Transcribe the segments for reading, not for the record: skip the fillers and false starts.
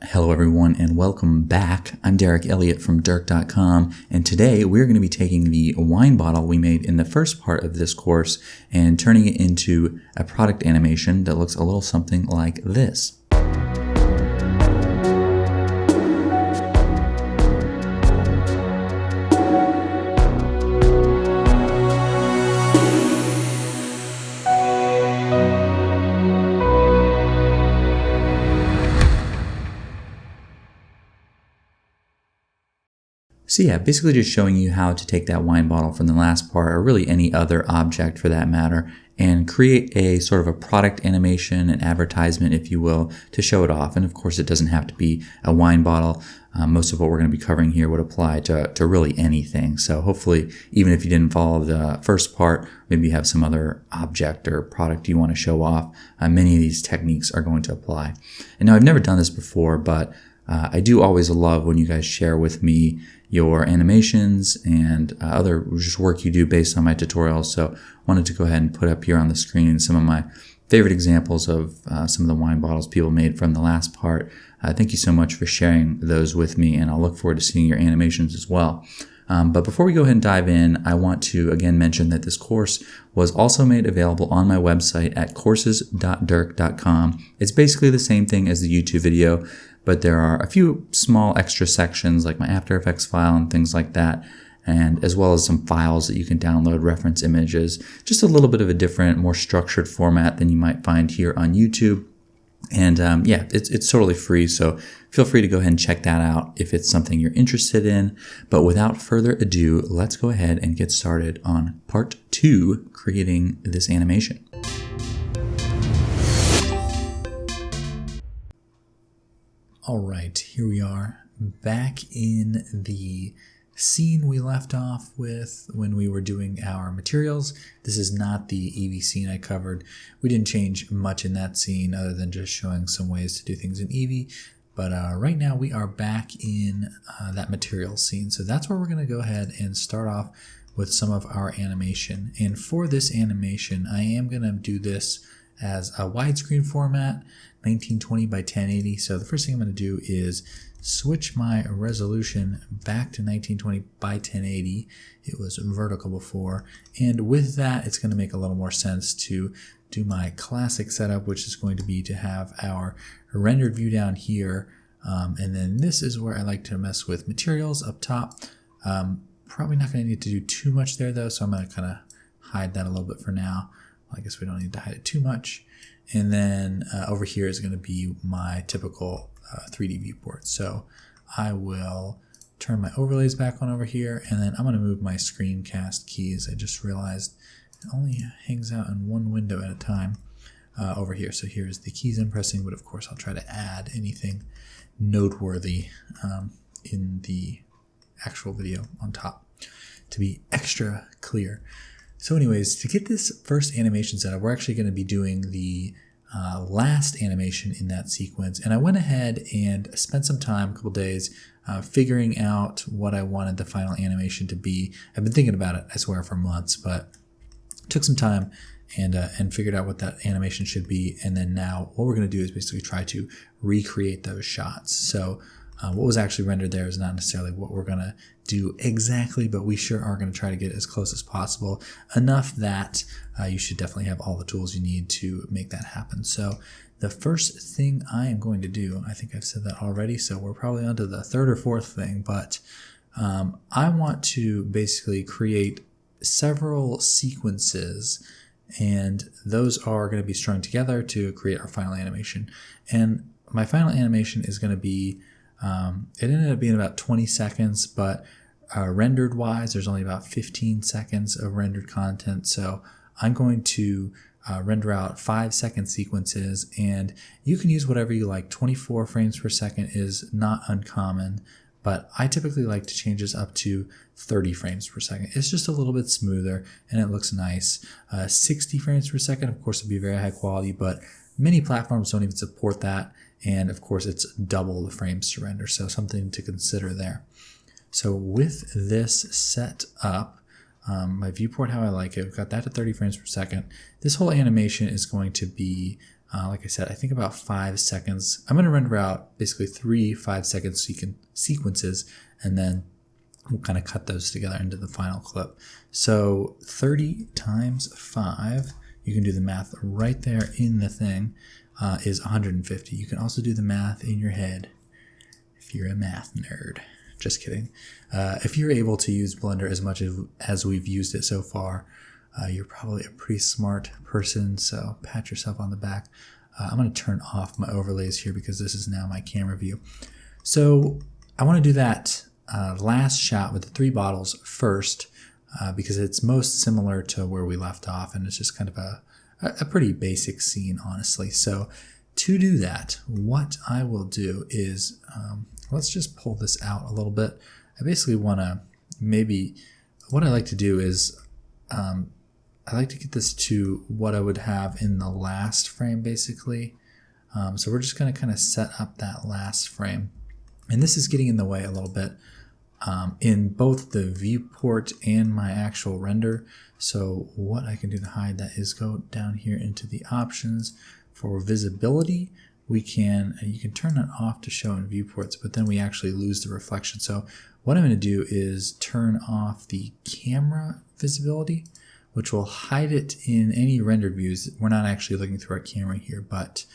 Hello everyone and welcome back. I'm Elliott from Dirk.com, and today we're going to be taking the wine bottle we made in the first part of this course and turning it into a product animation that looks a little something like this. So yeah, basically just showing you how to take that wine bottle from the last part, or really any other object for that matter, and create a sort of a product animation, an advertisement, if you will, to show it off. And of course, it doesn't have to be a wine bottle. Most of what we're going to be covering here would apply to really anything. So hopefully, even if you didn't follow the first part, maybe you have some other object or product you want to show off, many of these techniques are going to apply. And now I've never done this before, but I do always love when you guys share with me your animations and other just work you do based on my tutorials. So wanted to go ahead and put up here on the screen some of my favorite examples of some of the wine bottles people made from the last part. Thank you so much for sharing those with me, and I'll look forward to seeing your animations as well. But before we go ahead and dive in, I want to again mention that this course was also made available on my website at courses.dirk.com. It's basically the same thing as the YouTube video, but there are a few small extra sections like my After Effects file and things like that, and as well as some files that you can download, reference images, just a little bit of a different, more structured format than you might find here on YouTube. And yeah, it's totally free, so feel free to go ahead and check that out if it's something you're interested in. But without further ado, let's go ahead and get started on part 2, creating this animation. All right, here we are back in the scene we left off with when we were doing our materials. This is not the Eevee scene I covered. We didn't change much in that scene other than just showing some ways to do things in Eevee. But right now we are back in that materials scene. So that's where we're going to go ahead and start off with some of our animation. And for this animation, I am going to do this as a widescreen format, 1920 by 1080. So the first thing I'm going to do is switch my resolution back to 1920 by 1080. It was vertical before. And with that, it's going to make a little more sense to do my classic setup, which is going to be to have our rendered view down here. And then this is where I like to mess with materials up top. Probably not going to need to do too much there though, so I'm going to kind of hide that a little bit for now. I guess we don't need to hide it too much. And then over here is going to be my typical 3D viewport. So I will turn my overlays back on over here, and then I'm going to move my screencast keys. I just realized it only hangs out in one window at a time over here. So here's the keys I'm pressing, but of course I'll try to add anything noteworthy in the actual video on top to be extra clear. So anyways, to get this first animation set up, we're actually going to be doing the last animation in that sequence. And I went ahead and spent some time, a couple days, figuring out what I wanted the final animation to be. I've been thinking about it, I swear, for months, but took some time and figured out what that animation should be. And then now what we're going to do is basically try to recreate those shots. So what was actually rendered there is not necessarily what we're going to do exactly, but we sure are going to try to get as close as possible, enough that you should definitely have all the tools you need to make that happen. So the first thing I am going to do, I think I've said that already, so we're probably on to the third or fourth thing, but I want to basically create several sequences, and those are going to be strung together to create our final animation. And my final animation is going to be it ended up being about 20 seconds, but rendered wise, there's only about 15 seconds of rendered content. So I'm going to render out 5-second sequences, and you can use whatever you like. 24 frames per second is not uncommon, but I typically like to change this up to 30 frames per second. It's just a little bit smoother and it looks nice. 60 frames per second, of course, would be very high quality, but many platforms don't even support that. And of course, it's double the frames to render, so something to consider there. So with this set up, my viewport how I like it, we've got that to 30 frames per second. This whole animation is going to be Like I said, I think about 5 seconds. I'm going to render out basically 3 5-second sequences, and then we'll kind of cut those together into the final clip. So 30 times 5, you can do the math right there in the thing, is 150. You can also do the math in your head if you're a math nerd. Just kidding. If you're able to use Blender as much as we've used it so far, you're probably a pretty smart person, so pat yourself on the back. I'm going to turn off my overlays here because this is now my camera view. So I want to do that last shot with the 3 bottles first because it's most similar to where we left off, and it's just kind of a pretty basic scene, honestly. So to do that, what I will do is, let's just pull this out a little bit. I basically want to what I like to do is, I like to get this to what I would have in the last frame, basically. So we're just going to kind of set up that last frame. And this is getting in the way a little bit in both the viewport and my actual render. So what I can do to hide that is go down here into the options for visibility. You can turn that off to show in viewports, but then we actually lose the reflection. So what I'm going to do is turn off the camera visibility, which will hide it in any rendered views. We're not actually looking through our camera here, but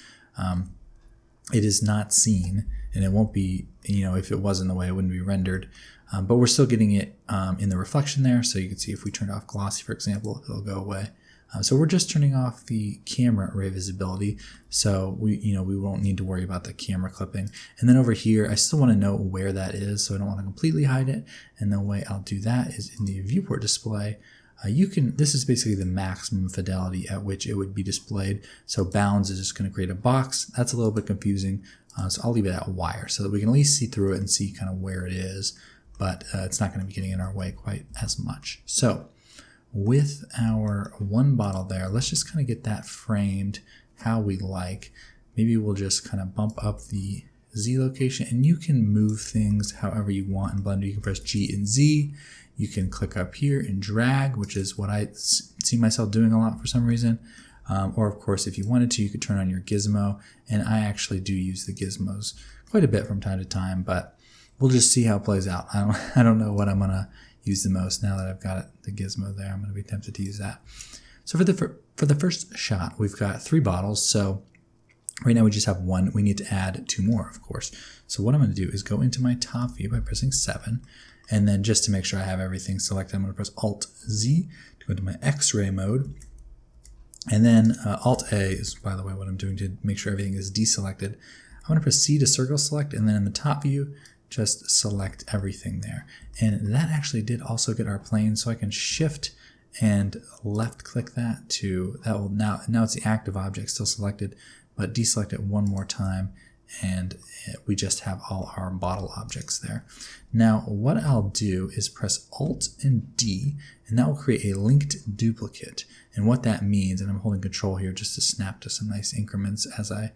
it is not seen, and it won't be, if it was in the way, it wouldn't be rendered. But we're still getting it in the reflection there, so you can see if we turned off glossy, for example, it'll go away. So we're just turning off the camera array visibility, so we won't need to worry about the camera clipping. And then over here, I still want to know where that is, so I don't want to completely hide it. And the way I'll do that is in the viewport display. This is basically the maximum fidelity at which it would be displayed. So bounds is just going to create a box. That's a little bit confusing. So I'll leave it at wire so that we can at least see through it and see kind of where it is, but it's not going to be getting in our way quite as much. So with our 1 bottle there, let's just kind of get that framed how we like. Maybe we'll just kind of bump up the Z location, and you can move things however you want in Blender. You can press G and Z. You can click up here and drag, which is what I see myself doing a lot for some reason. Or of course, if you wanted to, you could turn on your gizmo, and I actually do use the gizmos quite a bit from time to time, but we'll just see how it plays out. I don't know what I'm gonna use the most now that I've got the gizmo there. I'm gonna be tempted to use that. So for the first shot, we've got 3 bottles. So right now we just have 1. We need to add 2 more, of course. So what I'm gonna do is go into my top view by pressing 7. And then just to make sure I have everything selected, I'm going to press Alt-Z to go into my X-ray mode. And then Alt-A is, by the way, what I'm doing to make sure everything is deselected. I'm going to press C to circle select, and then in the top view, just select everything there. And that actually did also get our plane, so I can shift and left click that will now it's the active object still selected, but deselect it one more time, and we just have all our bottle objects there. Now what I'll do is press Alt and D, and that will create a linked duplicate. And what that means, and I'm holding Control here just to snap to some nice increments as I'm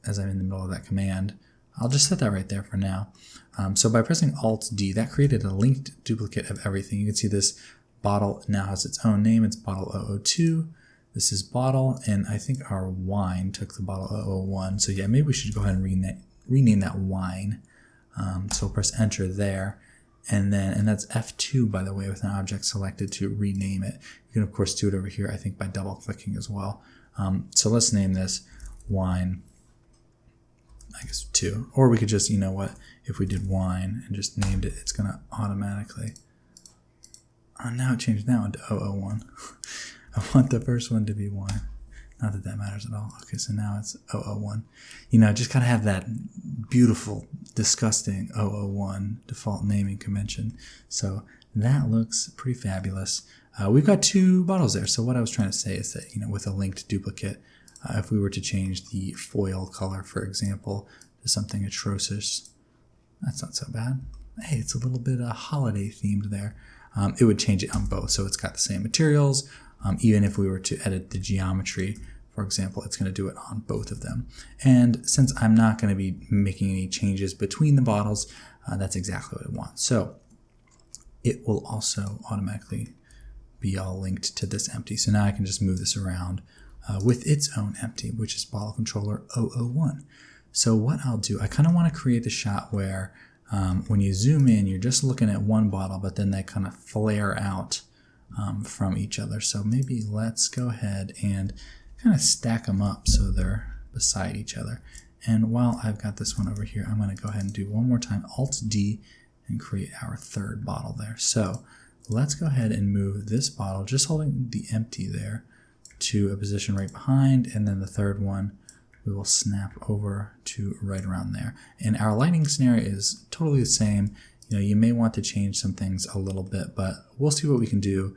in the middle of that command. I'll just set that right there for now. So by pressing Alt D, that created a linked duplicate of everything. You can see this bottle now has its own name. It's bottle 002. This is bottle, and I think our wine took the bottle 001. So yeah, maybe we should go ahead and rename that wine. So we'll press Enter there, and that's F2, by the way, with an object selected to rename it. You can of course do it over here, I think by double clicking as well. So let's name this wine, I guess 2, or we could just, you know what, if we did wine and just named it, it's gonna automatically. Now it changed now into 001. I want the first one to be wine. Not that that matters at all. Okay, so now it's 001. You know, just kind of have that beautiful, disgusting 001 default naming convention. So that looks pretty fabulous. We've got 2 bottles there. So what I was trying to say is that, you know, with a linked duplicate, if we were to change the foil color, for example, to something atrocious, that's not so bad. Hey, it's a little bit holiday themed there. It would change it on both. So it's got the same materials. Even if we were to edit the geometry, for example, it's going to do it on both of them. And since I'm not going to be making any changes between the bottles, that's exactly what I want. So it will also automatically be all linked to this empty. So now I can just move this around with its own empty, which is bottle controller 001. So what I'll do, I kind of want to create the shot where when you zoom in, you're just looking at one bottle, but then they kind of flare out from each other. So maybe let's go ahead and kind of stack them up so they're beside each other. And while I've got this one over here, I'm going to go ahead and do one more time, Alt-D, and create our third bottle there. So let's go ahead and move this bottle, just holding the empty there, to a position right behind, and then the third one we will snap over to right around there. And our lighting scenario is totally the same. You may want to change some things a little bit, but we'll see what we can do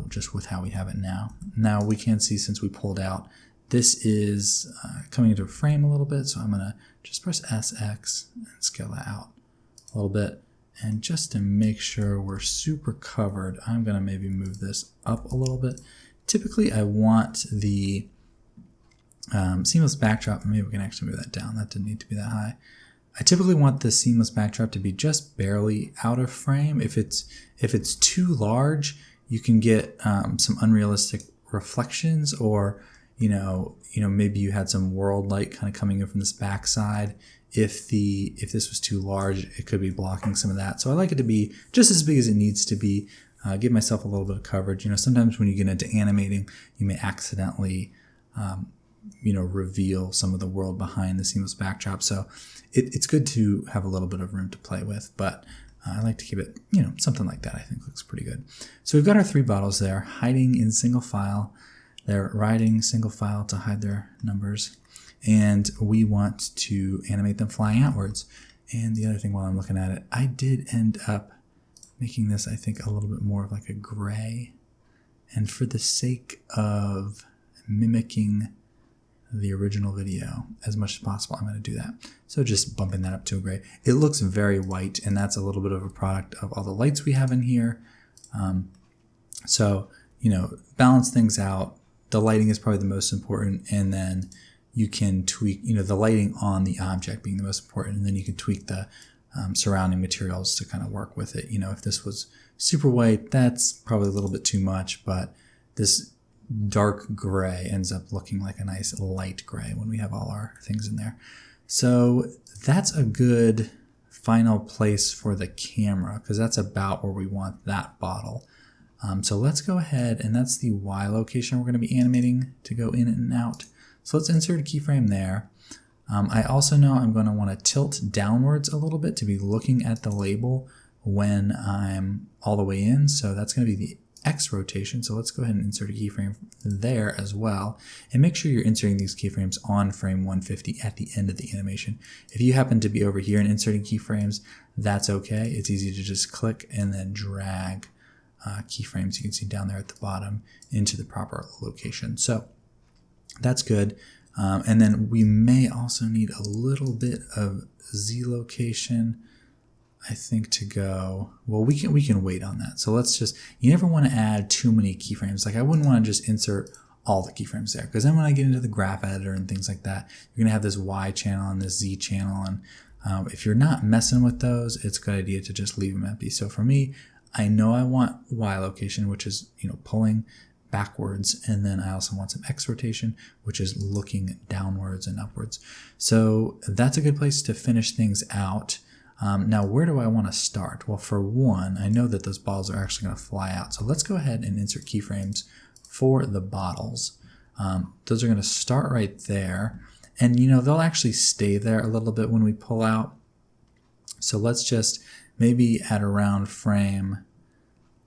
just with how we have it now. Now we can see, since we pulled out, this is coming into a frame a little bit, so I'm going to just press SX and scale that out a little bit. And just to make sure we're super covered, I'm going to maybe move this up a little bit. Typically, I want the seamless backdrop, maybe we can actually move that down. That didn't need to be that high. I typically want the seamless backdrop to be just barely out of frame. If it's too large, you can get some unrealistic reflections, or maybe you had some world light kind of coming in from this backside. If this was too large, it could be blocking some of that. So I like it to be just as big as it needs to be. Give myself a little bit of coverage. Sometimes when you get into animating, you may accidentally reveal some of the world behind the seamless backdrop. So it's good to have a little bit of room to play with, but I like to keep it, something like that I think looks pretty good. So we've got our three bottles there, hiding in single file. They're writing single file to hide their numbers. And we want to animate them flying outwards. And the other thing, while I'm looking at it, I did end up making this, I think, a little bit more of like a gray. And for the sake of mimicking the original video as much as possible, I'm going to do that. So just bumping that up to a gray. It looks very white, and that's a little bit of a product of all the lights we have in here. So, balance things out. The lighting is probably the most important, and then you can tweak, the lighting on the object being the most important, and then you can tweak the surrounding materials to kind of work with it. If this was super white, that's probably a little bit too much, but this dark gray ends up looking like a nice light gray when we have all our things in there. So that's a good final place for the camera, because that's about where we want that bottle. So let's go ahead, and that's the Y location we're going to be animating to go in and out. So let's insert a keyframe there. I also know I'm going to want to tilt downwards a little bit to be looking at the label when I'm all the way in. So that's going to be the X rotation. So let's go ahead and insert a keyframe there as well. And make sure you're inserting these keyframes on frame 150 at the end of the animation. If you happen to be over here and inserting keyframes, that's okay. It's easy to just click and then drag keyframes you can see down there at the bottom into the proper location. So that's good. And then we may also need a little bit of Z location, I think, to go. Well, we can wait on that. So let's just, you never want to add too many keyframes. Like I wouldn't want to just insert all the keyframes there, because then when I get into the graph editor and things like that, you're going to have this Y channel and this Z channel. And if you're not messing with those, it's a good idea to just leave them empty. So for me, I know I want Y location, which is, pulling backwards, and then I also want some X rotation, which is looking downwards and upwards. So that's a good place to finish things out. Now, where do I want to start? Well, for one, I know that those bottles are actually going to fly out. So let's go ahead and insert keyframes for the bottles. Those are going to start right there. And, they'll actually stay there a little bit when we pull out. So let's just maybe at around frame,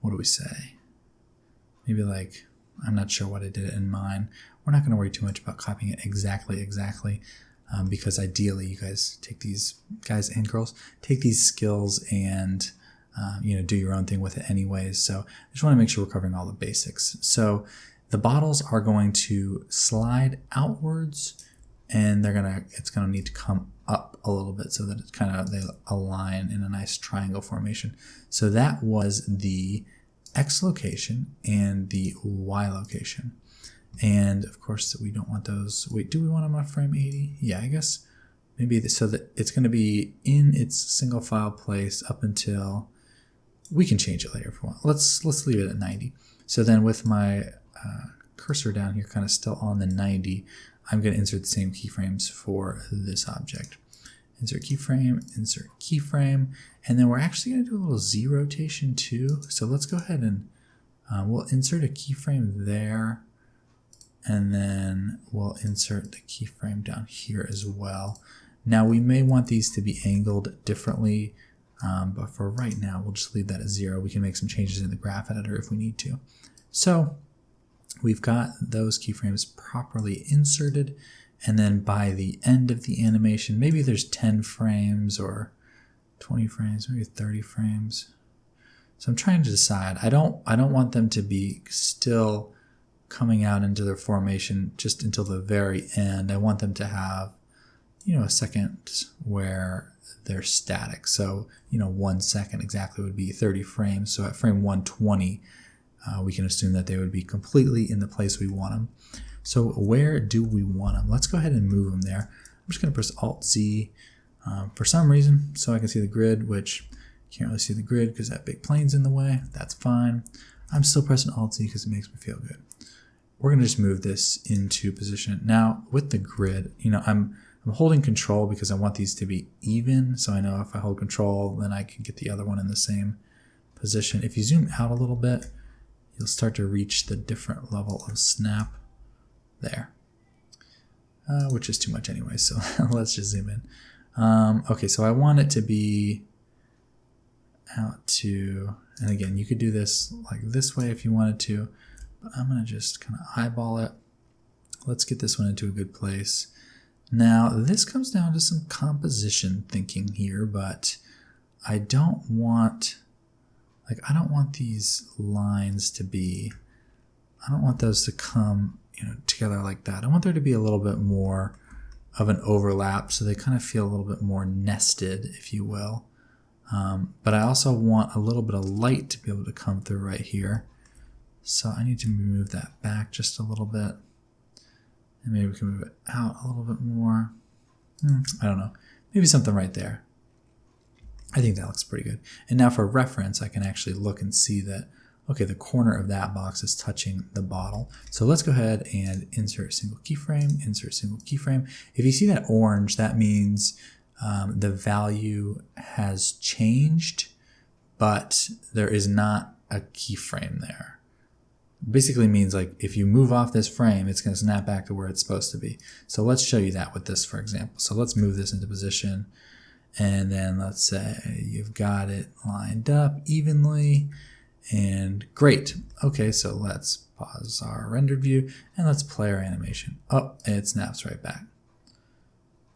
what do we say? Maybe like, I'm not sure what I did in mine. We're not going to worry too much about copying it exactly, because ideally you guys take these, guys and girls, take these skills and, do your own thing with it anyways. So I just want to make sure we're covering all the basics. So the bottles are going to slide outwards, and it's going to need to come up a little bit so that it's they align in a nice triangle formation. So that was the X location and the Y location. And of course we don't want those. Wait, do we want them on frame 80? Yeah, I guess maybe so that it's going to be in its single file place up until, we can change it later if we want. Let's leave it at 90. So then with my cursor down here kind of still on the 90, I'm going to insert the same keyframes for this object. Insert keyframe, and then we're actually going to do a little Z rotation too. So let's go ahead and we'll insert a keyframe there, and then we'll insert the keyframe down here as well. Now we may want these to be angled differently, but for right now we'll just leave that at 0. We can make some changes in the graph editor if we need to. So we've got those keyframes properly inserted, and then by the end of the animation, maybe there's 10 frames or 20 frames, maybe 30 frames. So I'm trying to decide. I don't want them to be still coming out into their formation just until the very end. I want them to have, a second where they're static. So, 1 second exactly would be 30 frames. So at frame 120, we can assume that they would be completely in the place we want them. So where do we want them? Let's go ahead and move them there. I'm just going to press Alt-Z for some reason so I can see the grid, which can't really see the grid because that big plane's in the way. That's fine. I'm still pressing Alt-Z because it makes me feel good. We're going to just move this into position. Now with the grid, I'm holding control because I want these to be even. So I know if I hold control, then I can get the other one in the same position. If you zoom out a little bit, you'll start to reach the different level of snap there, which is too much anyway, so let's just zoom in. Okay, so I want it to be out to, and again, you could do this like this way if you wanted to, but I'm going to just kind of eyeball it. Let's get this one into a good place. Now, this comes down to some composition thinking here, but I don't want these lines to be, I don't want those to come together like that. I want there to be a little bit more of an overlap so they kind of feel a little bit more nested, if you will. But I also want a little bit of light to be able to come through right here. So I need to move that back just a little bit. And maybe we can move it out a little bit more. I don't know. Maybe something right there. I think that looks pretty good. And now for reference, I can actually look and see that, okay, the corner of that box is touching the bottle. So let's go ahead and insert single keyframe, insert single keyframe. If you see that orange, that means the value has changed, but there is not a keyframe there. Basically means like if you move off this frame, it's going to snap back to where it's supposed to be. So let's show you that with this, for example. So let's move this into position. And then let's say you've got it lined up evenly. And great. Okay, so let's pause our rendered view and let's play our animation. Oh, it snaps right back.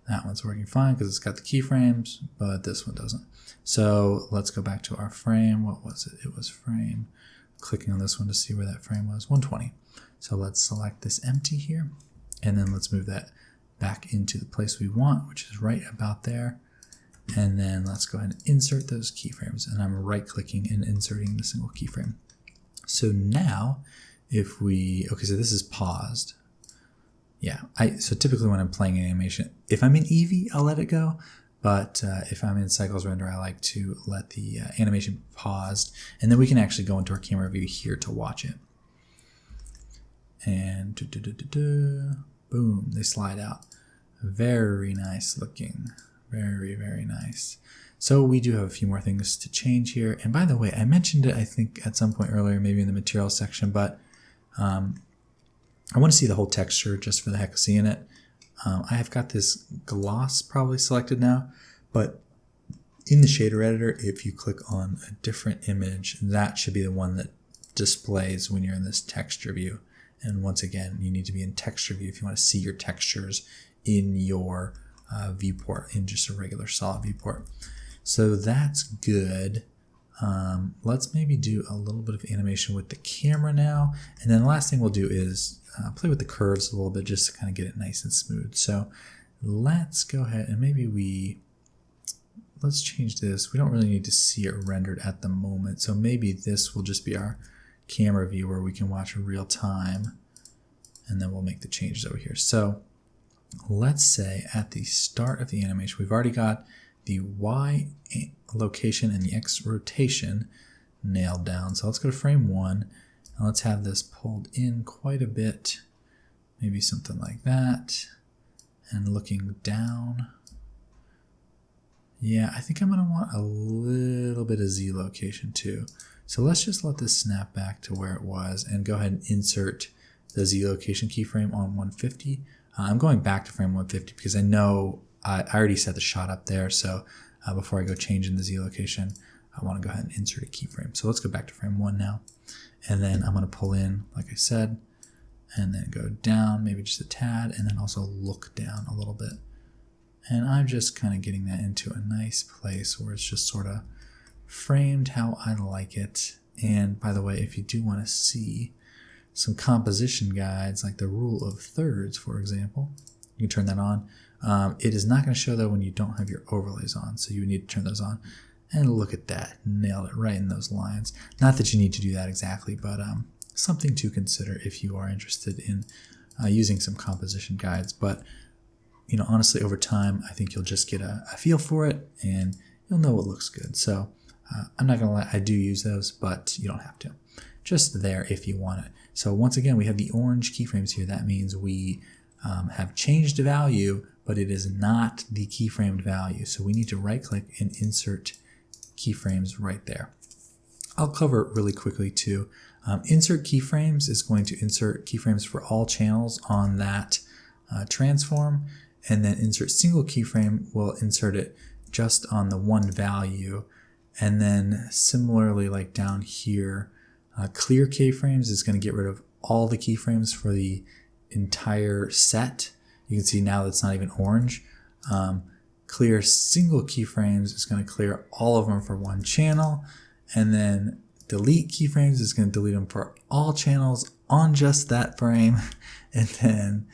That one's working fine because it's got the keyframes, but this one doesn't. So let's go back to our frame. What was it? It was frame. Clicking on this one to see where that frame was, 120. So let's select this empty here, and then let's move that back into the place we want, which is right about there. And then let's go ahead and insert those keyframes, and I'm right-clicking and inserting the single keyframe. So now, if we, okay, so this is paused. Yeah, so typically when I'm playing an animation, if I'm in Eevee, I'll let it go. But if I'm in Cycles Render, I like to let the animation paused, and then we can actually go into our camera view here to watch it. And boom, they slide out. Very nice looking. Very, very nice. So we do have a few more things to change here. And by the way, I mentioned it, I think, at some point earlier, maybe in the materials section, but I want to see the whole texture just for the heck of seeing it. I have got this gloss probably selected now, but in the shader editor, if you click on a different image, that should be the one that displays when you're in this texture view. And once again, you need to be in texture view if you want to see your textures in your viewport, in just a regular solid viewport. So that's good. Let's maybe do a little bit of animation with the camera now. And then the last thing we'll do is play with the curves a little bit just to kind of get it nice and smooth. So let's go ahead and maybe let's change this. We don't really need to see it rendered at the moment. So maybe this will just be our camera view where we can watch real time. And then we'll make the changes over here. So let's say at the start of the animation, we've already got the Y location and the X rotation nailed down. So let's go to frame 1. Now let's have this pulled in quite a bit, maybe something like that, and looking down. Yeah, I think I'm going to want a little bit of Z location too. So let's just let this snap back to where it was and go ahead and insert the Z location keyframe on 150. I'm going back to frame 150 because I know I already set the shot up there. So before I go changing the Z location, I want to go ahead and insert a keyframe. So let's go back to frame 1 now. And then I'm going to pull in, like I said, and then go down maybe just a tad, and then also look down a little bit. And I'm just kind of getting that into a nice place where it's just sort of framed how I like it. And by the way, if you do want to see some composition guides, like the rule of thirds, for example, you can turn that on. It is not going to show that when you don't have your overlays on, so you need to turn those on. And look at that, nailed it right in those lines. Not that you need to do that exactly, but something to consider if you are interested in using some composition guides. But you know, honestly, over time, I think you'll just get a feel for it, and you'll know what looks good. So I'm not going to lie, I do use those, but you don't have to. Just there if you want it. So once again, we have the orange keyframes here. That means we have changed the value, but it is not the keyframed value. So we need to right-click and insert keyframes right there. I'll cover it really quickly too. Insert keyframes is going to insert keyframes for all channels on that transform. And then insert single keyframe will insert it just on the one value. And then similarly, like down here, clear keyframes is going to get rid of all the keyframes for the entire set. You can see now that's not even orange. Clear single keyframes is going to clear all of them for one channel. And then delete keyframes is going to delete them for all channels on just that frame. And then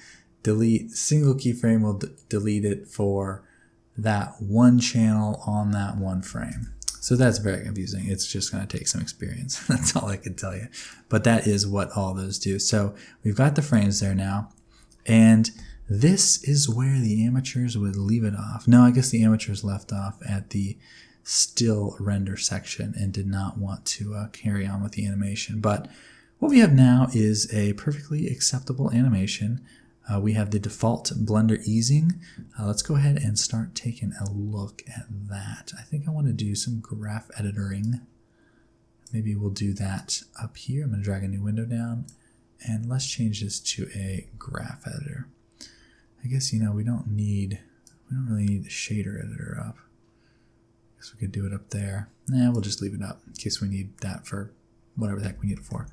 delete single keyframe will delete it for that one channel on that one frame. So that's very confusing. It's just going to take some experience. That's all I can tell you. But that is what all those do. So we've got the frames there now. And this is where the amateurs would leave it off. No, I guess the amateurs left off at the still render section and did not want to carry on with the animation. But what we have now is a perfectly acceptable animation. We have the default Blender easing. Let's go ahead and start taking a look at that. I think I want to do some graph editoring. Maybe we'll do that up here. I'm going to drag a new window down, and let's change this to a graph editor. I guess, you know, we don't really need the shader editor up. I guess we could do it up there. Nah, we'll just leave it up in case we need that for whatever the heck we need it for.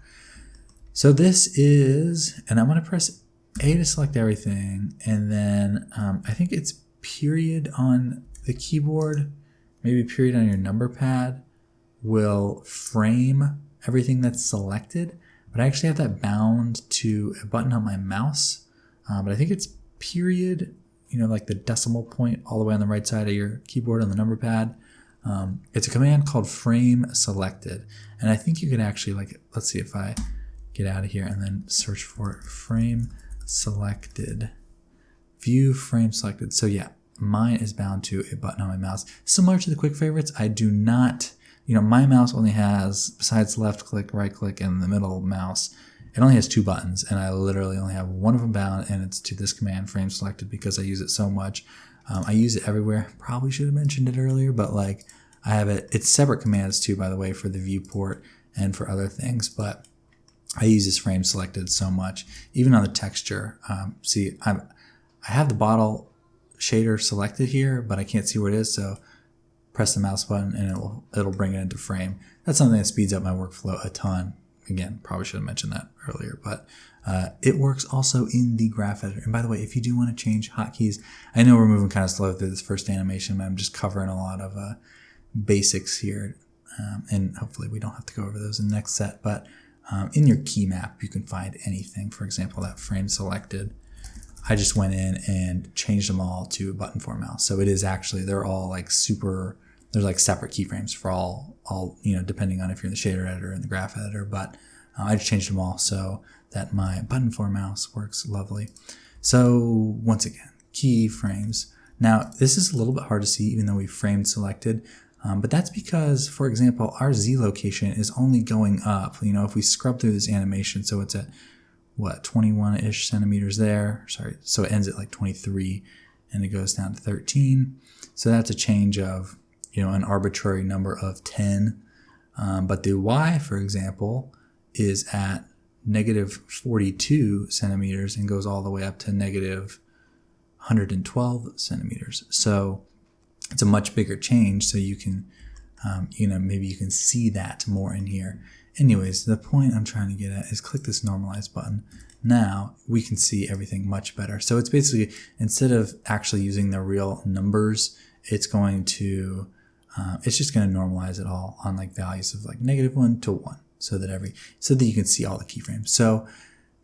So this is, and I'm going to press A to select everything, and then I think it's period on the keyboard, maybe period on your number pad will frame everything that's selected, but I actually have that bound to a button on my mouse, but I think it's period, you know, like the decimal point all the way on the right side of your keyboard on the number pad. It's a command called frame selected, and I think you could actually, like, let's see if I get out of here and then search for frame selected, view frame selected. So yeah, mine is bound to a button on my mouse. Similar to the quick favorites, I do not, you know, my mouse only has, besides left click, right click, and the middle mouse, it only has 2 buttons, and I literally only have one of them bound, and it's to this command, frame selected, because I use it so much. I use it everywhere. Probably should have mentioned it earlier, but like I have it, it's separate commands too, by the way, for the viewport and for other things, but I use this frame selected so much, even on the texture. See, I have the bottle shader selected here, but I can't see where it is. So press the mouse button and it'll bring it into frame. That's something that speeds up my workflow a ton. Again, probably should have mentioned that earlier, but it works also in the graph editor. And by the way, if you do want to change hotkeys, I know we're moving kind of slow through this first animation, but I'm just covering a lot of basics here. And hopefully we don't have to go over those in the next set, but in your key map, you can find anything. For example, that frame selected, I just went in and changed them all to button for mouse. So it is actually, they're all like there's like separate keyframes for all, you know, depending on if you're in the shader editor and the graph editor, but I just changed them all so that my button for mouse works lovely. So once again, keyframes. Now this is a little bit hard to see even though we framed selected. But that's because, for example, our Z location is only going up. If we scrub through this animation, so it's at, what, 21-ish centimeters there. Sorry, so it ends at like 23, and it goes down to 13. So that's a change of, an arbitrary number of 10. But the Y, for example, is at negative 42 centimeters and goes all the way up to negative 112 centimeters. So it's a much bigger change. So you can, maybe you can see that more in here. Anyways, the point I'm trying to get at is click this normalize button. Now we can see everything much better. So it's basically, instead of actually using the real numbers, it's going to, it's just going to normalize it all on like values of like -1 to 1. So that you can see all the keyframes. So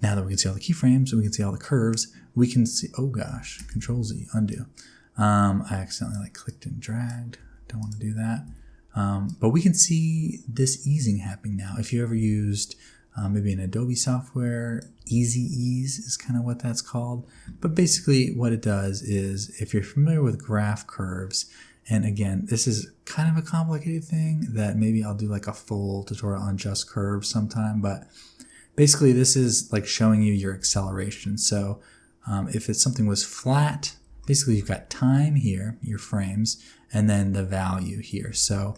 now that we can see all the keyframes, we can see all the curves, we can see, oh gosh, Control Z, undo. I accidentally clicked and dragged. Don't want to do that. But we can see this easing happening now. If you ever used maybe an Adobe software, Easy Ease is kind of what that's called. But basically what it does is, if you're familiar with graph curves, and again, this is kind of a complicated thing that maybe I'll do like a full tutorial on just curves sometime, but basically this is like showing you your acceleration. So if it's something was flat, basically you've got time here, your frames, and then the value here. So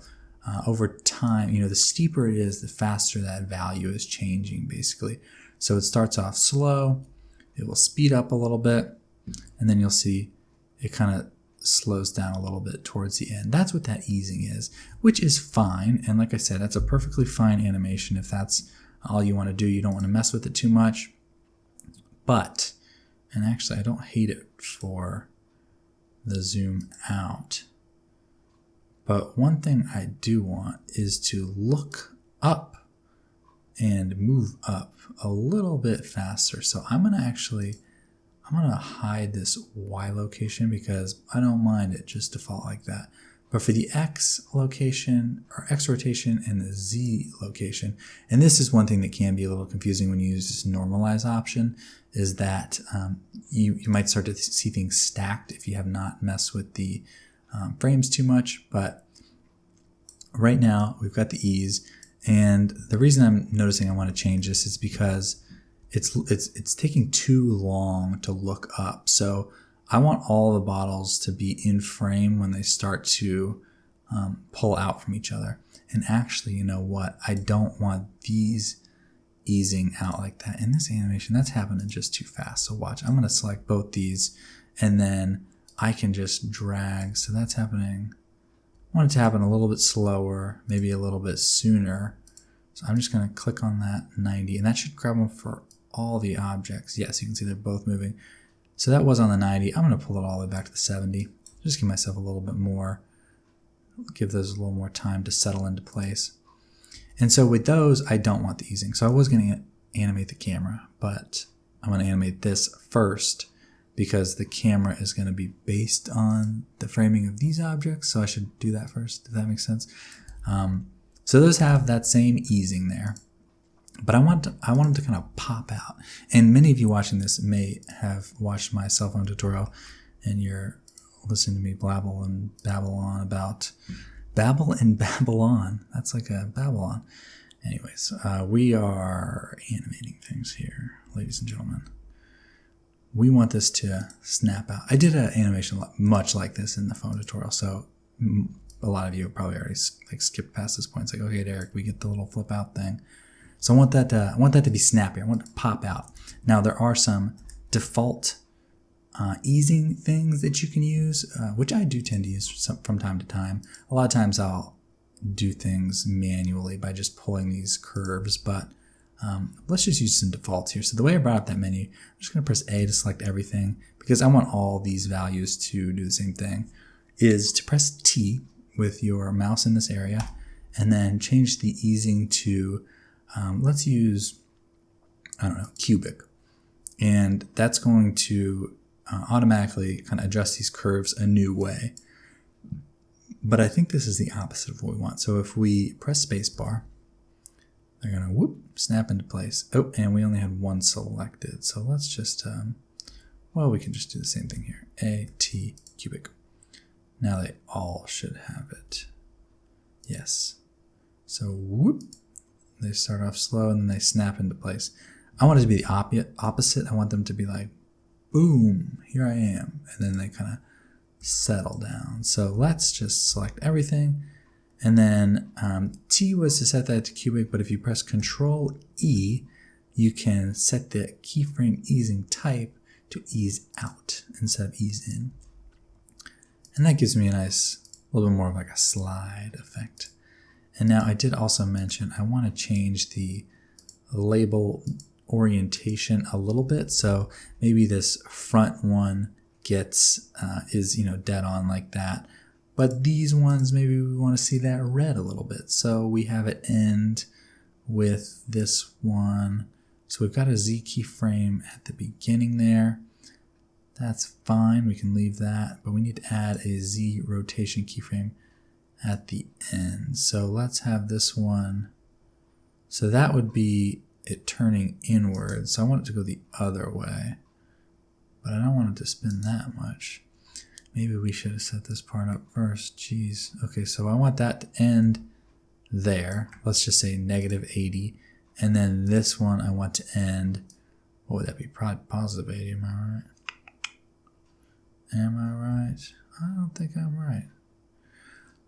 over time, the steeper it is, the faster that value is changing basically. So it starts off slow, it will speed up a little bit, and then you'll see it kind of slows down a little bit towards the end. That's what that easing is, which is fine. And like I said, that's a perfectly fine animation if that's all you want to do. You don't want to mess with it too much. But, and actually I don't hate it for the zoom out. But one thing I do want is to look up and move up a little bit faster. So I'm going to hide this Y location because I don't mind it just default like that. But for the X location, or X rotation, and the Z location, and this is one thing that can be a little confusing when you use this normalize option, is that you might start to see things stacked if you have not messed with the frames too much. But right now we've got the ease, and the reason I'm noticing I want to change this is because it's taking too long to look up. So I want all the bottles to be in frame when they start to pull out from each other. And actually, you know what? I don't want these easing out like that. In this animation, that's happening just too fast. So watch, I'm going to select both these, and then I can just drag. So that's happening. I want it to happen a little bit slower, maybe a little bit sooner. So I'm just going to click on that 90, and that should grab them for all the objects. Yes, you can see they're both moving. So that was on the 90. I'm going to pull it all the way back to the 70. Just give myself a little bit more, give those a little more time to settle into place. And so with those, I don't want the easing. So I was going to animate the camera, but I'm going to animate this first because the camera is going to be based on the framing of these objects. So I should do that first, if that makes sense. So those have that same easing there. But I want them to kind of pop out. And many of you watching this may have watched my cell phone tutorial, and you're listening to me babble and babble on about Babble and Babylon. That's like a Babylon. Anyways, we are animating things here, ladies and gentlemen. We want this to snap out. I did an animation much like this in the phone tutorial, so a lot of you probably already skipped past this point. It's like, okay, Derek, we get the little flip out thing. So I want that to be snappy. I want it to pop out. Now there are some default easing things that you can use, which I do tend to use from time to time. A lot of times I'll do things manually by just pulling these curves, but let's just use some defaults here. So the way I brought up that menu, I'm just going to press A to select everything because I want all these values to do the same thing, is to press T with your mouse in this area and then change the easing to let's use, I don't know, cubic. And that's going to automatically kind of adjust these curves a new way. But I think this is the opposite of what we want. So if we press spacebar, they're going to whoop, snap into place. Oh, and we only had one selected. So let's just, well, we can just do the same thing here. A, T, cubic. Now they all should have it. Yes. So whoop, they start off slow and then they snap into place. I want it to be the opposite. I want them to be like, boom, here I am. And then they kind of settle down. So let's just select everything. And then T was to set that to cubic, but if you press Control E, you can set the keyframe easing type to ease out instead of ease in. And that gives me a nice, little bit more of like a slide effect. And now I did also mention I want to change the label orientation a little bit. So maybe this front one gets, is, dead on like that. But these ones, maybe we want to see that red a little bit. So we have it end with this one. So we've got a Z keyframe at the beginning there. That's fine, we can leave that, but we need to add a Z rotation keyframe at the end. So let's have this one. So that would be it turning inward. So I want it to go the other way, but I don't want it to spin that much. Maybe we should have set this part up first. Jeez. Okay, so I want that to end there. Let's just say -80. And then this one I want to end, what would that be? Probably +80, am I right? Am I right? I don't think I'm right.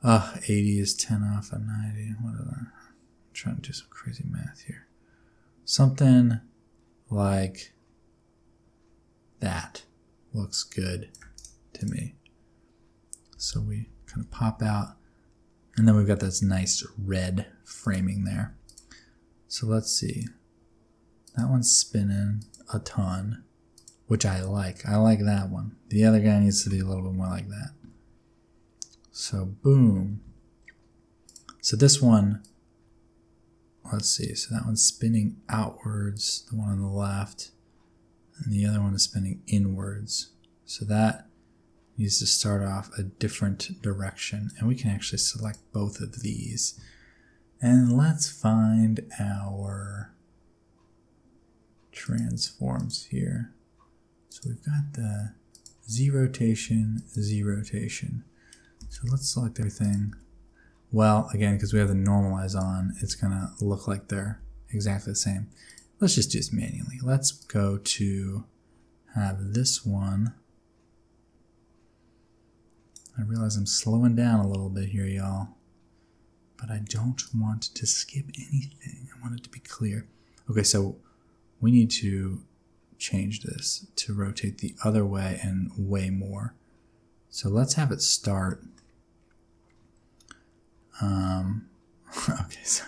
80 is 10 off of 90. Whatever. I'm trying to do some crazy math here. Something like that looks good to me. So we kind of pop out, and then we've got this nice red framing there. So let's see. That one's spinning a ton, which I like. I like that one. The other guy needs to be a little bit more like that. So boom. So this one, let's see. So that one's spinning outwards, the one on the left, and the other one is spinning inwards. So that needs to start off a different direction, and we can actually select both of these. And let's find our transforms here. So we've got the Z rotation, Z rotation. So let's select everything. Well, again, because we have the normalize on, it's gonna look like they're exactly the same. Let's just do this manually. Let's go to have this one. I realize I'm slowing down a little bit here, y'all, but I don't want to skip anything. I want it to be clear. Okay, so we need to change this to rotate the other way and way more. So let's have it start. Okay, so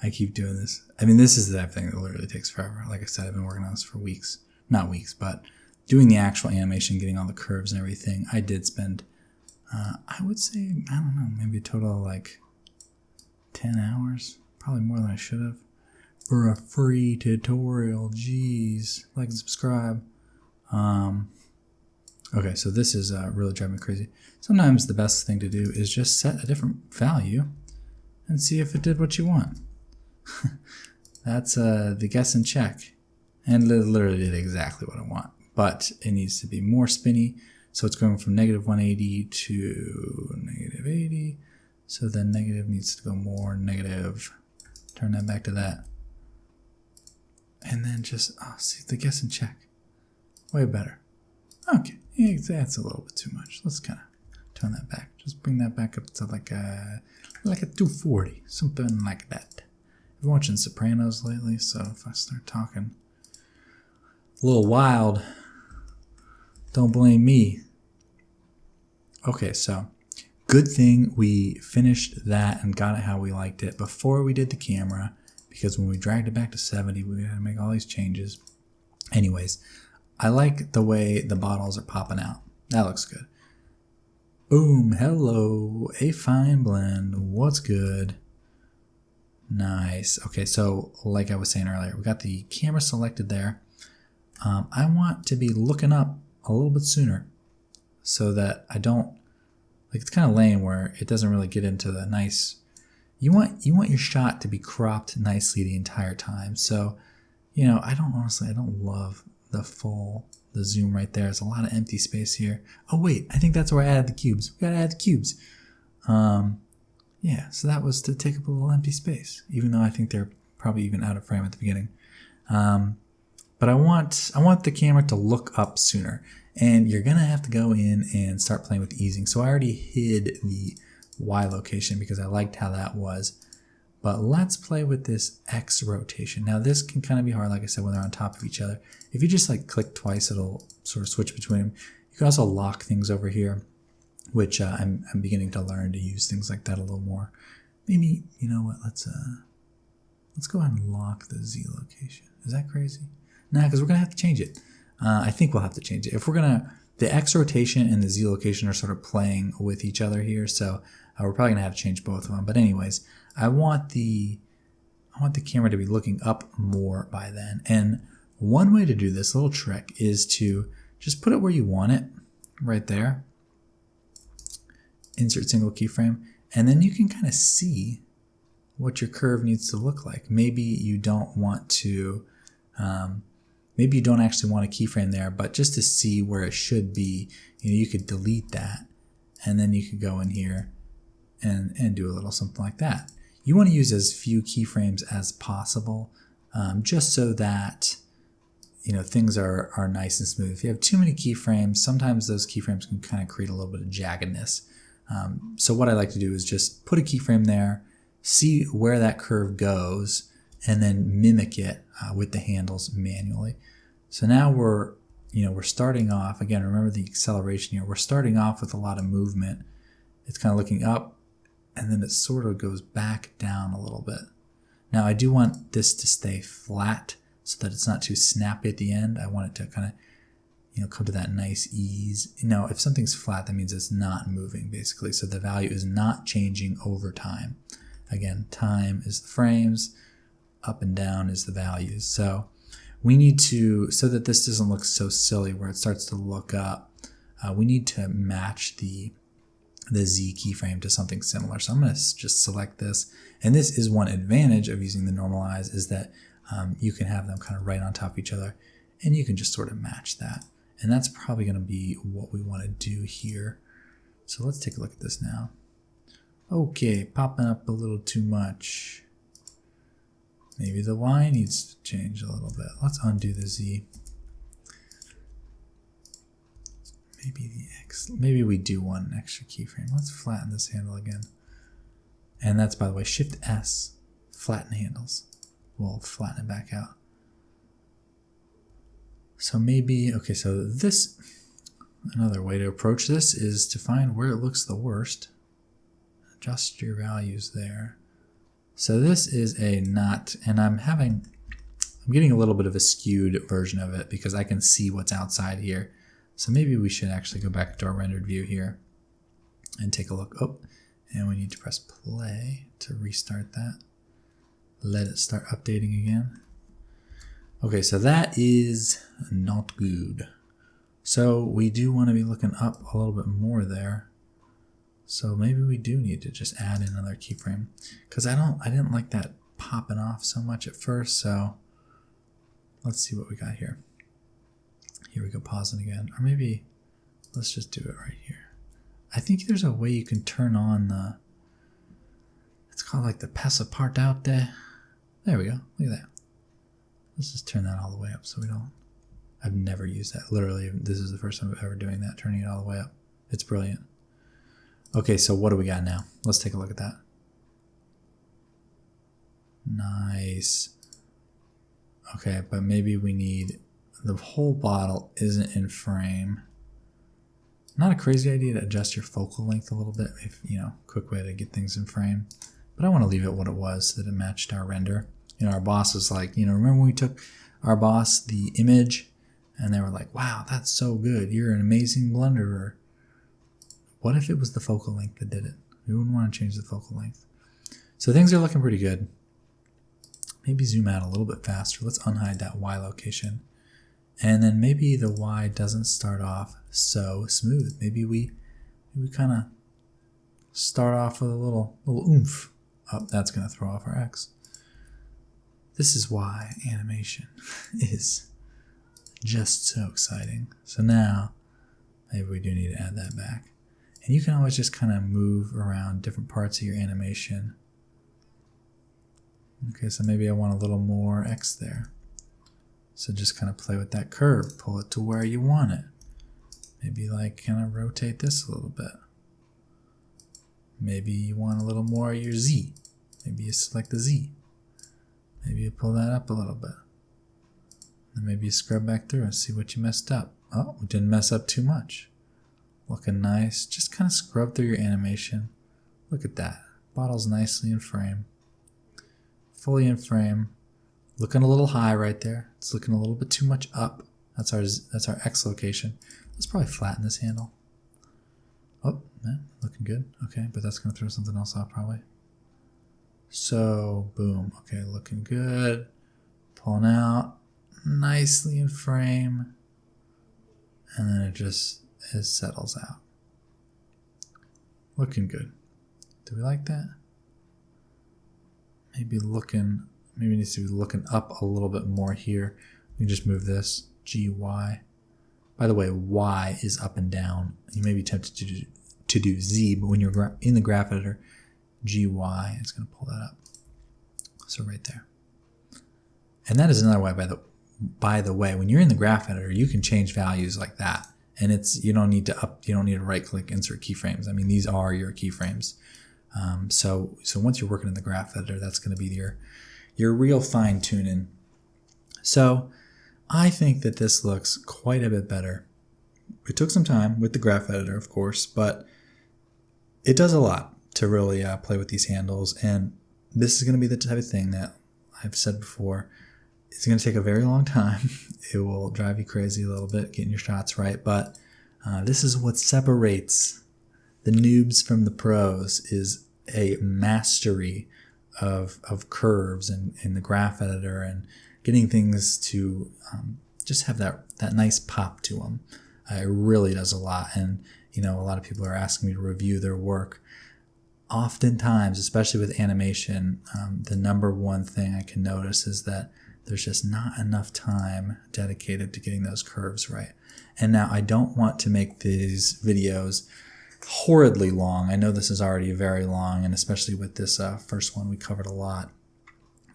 I keep doing this. I mean, this is the type of thing that literally takes forever. Like I said, I've been working on this for weeks. Not weeks, but doing the actual animation, getting all the curves and everything, I did spend, I would say, I don't know, maybe a total of like 10 hours. Probably more than I should have. For a free tutorial, jeez. Like and subscribe. Okay, so this is really driving me crazy. Sometimes the best thing to do is just set a different value and see if it did what you want. That's the guess and check. And it literally did exactly what I want. But it needs to be more spinny. So it's going from -180 to -80. So then negative needs to go more negative. Turn that back to that. And then just, see, the guess and check. Way better. Okay, yeah, that's a little bit too much. Let's kind of turn that back. Just bring that back up to like a 240, something like that. I've been watching Sopranos lately, so if I start talking a little wild, don't blame me. Okay, so good thing we finished that and got it how we liked it before we did the camera, because when we dragged it back to 70, we had to make all these changes. Anyways, I like the way the bottles are popping out. That looks good. Boom, hello, a fine blend. What's good? Nice. Okay, so like I was saying earlier, we got the camera selected there. I want to be looking up a little bit sooner so that I don't, like, it's kind of lame where it doesn't really get into the nice, you want your shot to be cropped nicely the entire time. So, I don't love the zoom right there. There's a lot of empty space here. Oh wait, I think that's where I added the cubes. We gotta add the cubes. Yeah, so that was to take up a little empty space, even though I think they're probably even out of frame at the beginning. But I want the camera to look up sooner, and you're gonna have to go in and start playing with easing. So I already hid the Y location because I liked how that was. But let's play with this X rotation. Now this can kind of be hard, like I said, when they're on top of each other. If you just like click twice, it'll sort of switch between them. You can also lock things over here, which I'm beginning to learn to use things like that a little more. Maybe, you know what, let's go ahead and lock the Z location. Is that crazy? Nah, because we're gonna have to change it. I think we'll have to change it. If we're gonna, the X rotation and the Z location are sort of playing with each other here, so we're probably gonna have to change both of them. But anyways, I want the camera to be looking up more by then. And one way to do this little trick is to just put it where you want it, right there. Insert single keyframe, and then you can kind of see what your curve needs to look like. Maybe you don't want to, maybe you don't actually want a keyframe there, but just to see where it should be, you know, you could delete that, and then you could go in here and do a little something like that. You want to use as few keyframes as possible, just so that, you know, things are nice and smooth. If you have too many keyframes, sometimes those keyframes can kind of create a little bit of jaggedness. So what I like to do is just put a keyframe there, see where that curve goes, and then mimic it with the handles manually. So now we're starting off, again, remember the acceleration here, we're starting off with a lot of movement. It's kind of looking up, and then it sort of goes back down a little bit. Now I do want this to stay flat so that it's not too snappy at the end. I want it to kind of, you know, come to that nice ease. Now, if something's flat, that means it's not moving, basically. So the value is not changing over time. Again, time is the frames, up and down is the values. So we need to, so that this doesn't look so silly where it starts to look up, we need to match the Z keyframe to something similar. So I'm going to just select this. And this is one advantage of using the normalize, is that you can have them kind of right on top of each other, and you can just sort of match that. And that's probably going to be what we want to do here. So let's take a look at this now. Okay, popping up a little too much. Maybe the Y needs to change a little bit. Let's undo the Z. Maybe the X. Maybe we do want an extra keyframe. Let's flatten this handle again. And that's, by the way, Shift S, flatten handles. We'll flatten it back out. So maybe, okay, so this, another way to approach this is to find where it looks the worst. Adjust your values there. So this is a not, and I'm getting a little bit of a skewed version of it because I can see what's outside here. So maybe we should actually go back to our rendered view here and take a look. Oh, and we need to press play to restart that. Let it start updating again. Okay, so that is not good. So we do want to be looking up a little bit more there. So maybe we do need to just add in another keyframe, because I didn't like that popping off so much at first. So let's see what we got here. Here we go, pausing again. Or maybe let's just do it right here. I think there's a way you can turn on the, it's called like the passapartout out there. There we go, look at that. Let's just turn that all the way up so we don't, I've never used that. Literally, this is the first time I'm ever doing that, turning it all the way up. It's brilliant. Okay, so what do we got now? Let's take a look at that. Nice. Okay, but maybe we need, the whole bottle isn't in frame. Not a crazy idea to adjust your focal length a little bit, if, you know, quick way to get things in frame. But I want to leave it what it was so that it matched our render. You know, our boss was like, you know, remember when we took our boss the image and they were like, wow, that's so good. You're an amazing blunderer. What if it was the focal length that did it? We wouldn't want to change the focal length. So things are looking pretty good. Maybe zoom out a little bit faster. Let's unhide that Y location. And then maybe the Y doesn't start off so smooth. Maybe we kind of start off with a little oomph. Oh, that's going to throw off our X. This is why animation is just so exciting. So now, maybe we do need to add that back. And you can always just kind of move around different parts of your animation. Okay, so maybe I want a little more X there. So just kind of play with that curve, pull it to where you want it. Maybe like kind of rotate this a little bit. Maybe you want a little more of your Z. Maybe you select the Z. Maybe you pull that up a little bit. And maybe you scrub back through and see what you messed up. Oh, we didn't mess up too much. Looking nice. Just kind of scrub through your animation. Look at that. Bottle's nicely in frame. Fully in frame. Looking a little high right there. It's looking a little bit too much up. That's our X location. Let's probably flatten this handle. Oh, man, looking good. Okay, but that's going to throw something else off probably. So, boom. Okay, looking good. Pulling out. Nicely in frame. And then it settles out. Looking good. Do we like that? Maybe needs to be looking up a little bit more here. We can just move this, G, Y. By the way, Y is up and down. You may be tempted to do Z, but when you're in the graph editor, G, Y, it's going to pull that up. So right there. And that is another way, by the way, when you're in the graph editor, you can change values like that. And you don't need to right click insert keyframes. I mean, these are your keyframes. So once you're working in the graph editor, that's going to be your real fine tuning. So I think that this looks quite a bit better. It took some time with the graph editor, of course, but it does a lot to really play with these handles. And this is going to be the type of thing that I've said before. It's going to take a very long time. It will drive you crazy a little bit getting your shots right, but this is what separates the noobs from the pros, is a mastery of curves and the graph editor and getting things to just have that nice pop to them. It really does a lot. And a lot of people are asking me to review their work. Oftentimes, especially with animation, the number one thing I can notice is that there's just not enough time dedicated to getting those curves right. And now I don't want to make these videos horridly long. I know this is already very long, and especially with this first one, we covered a lot.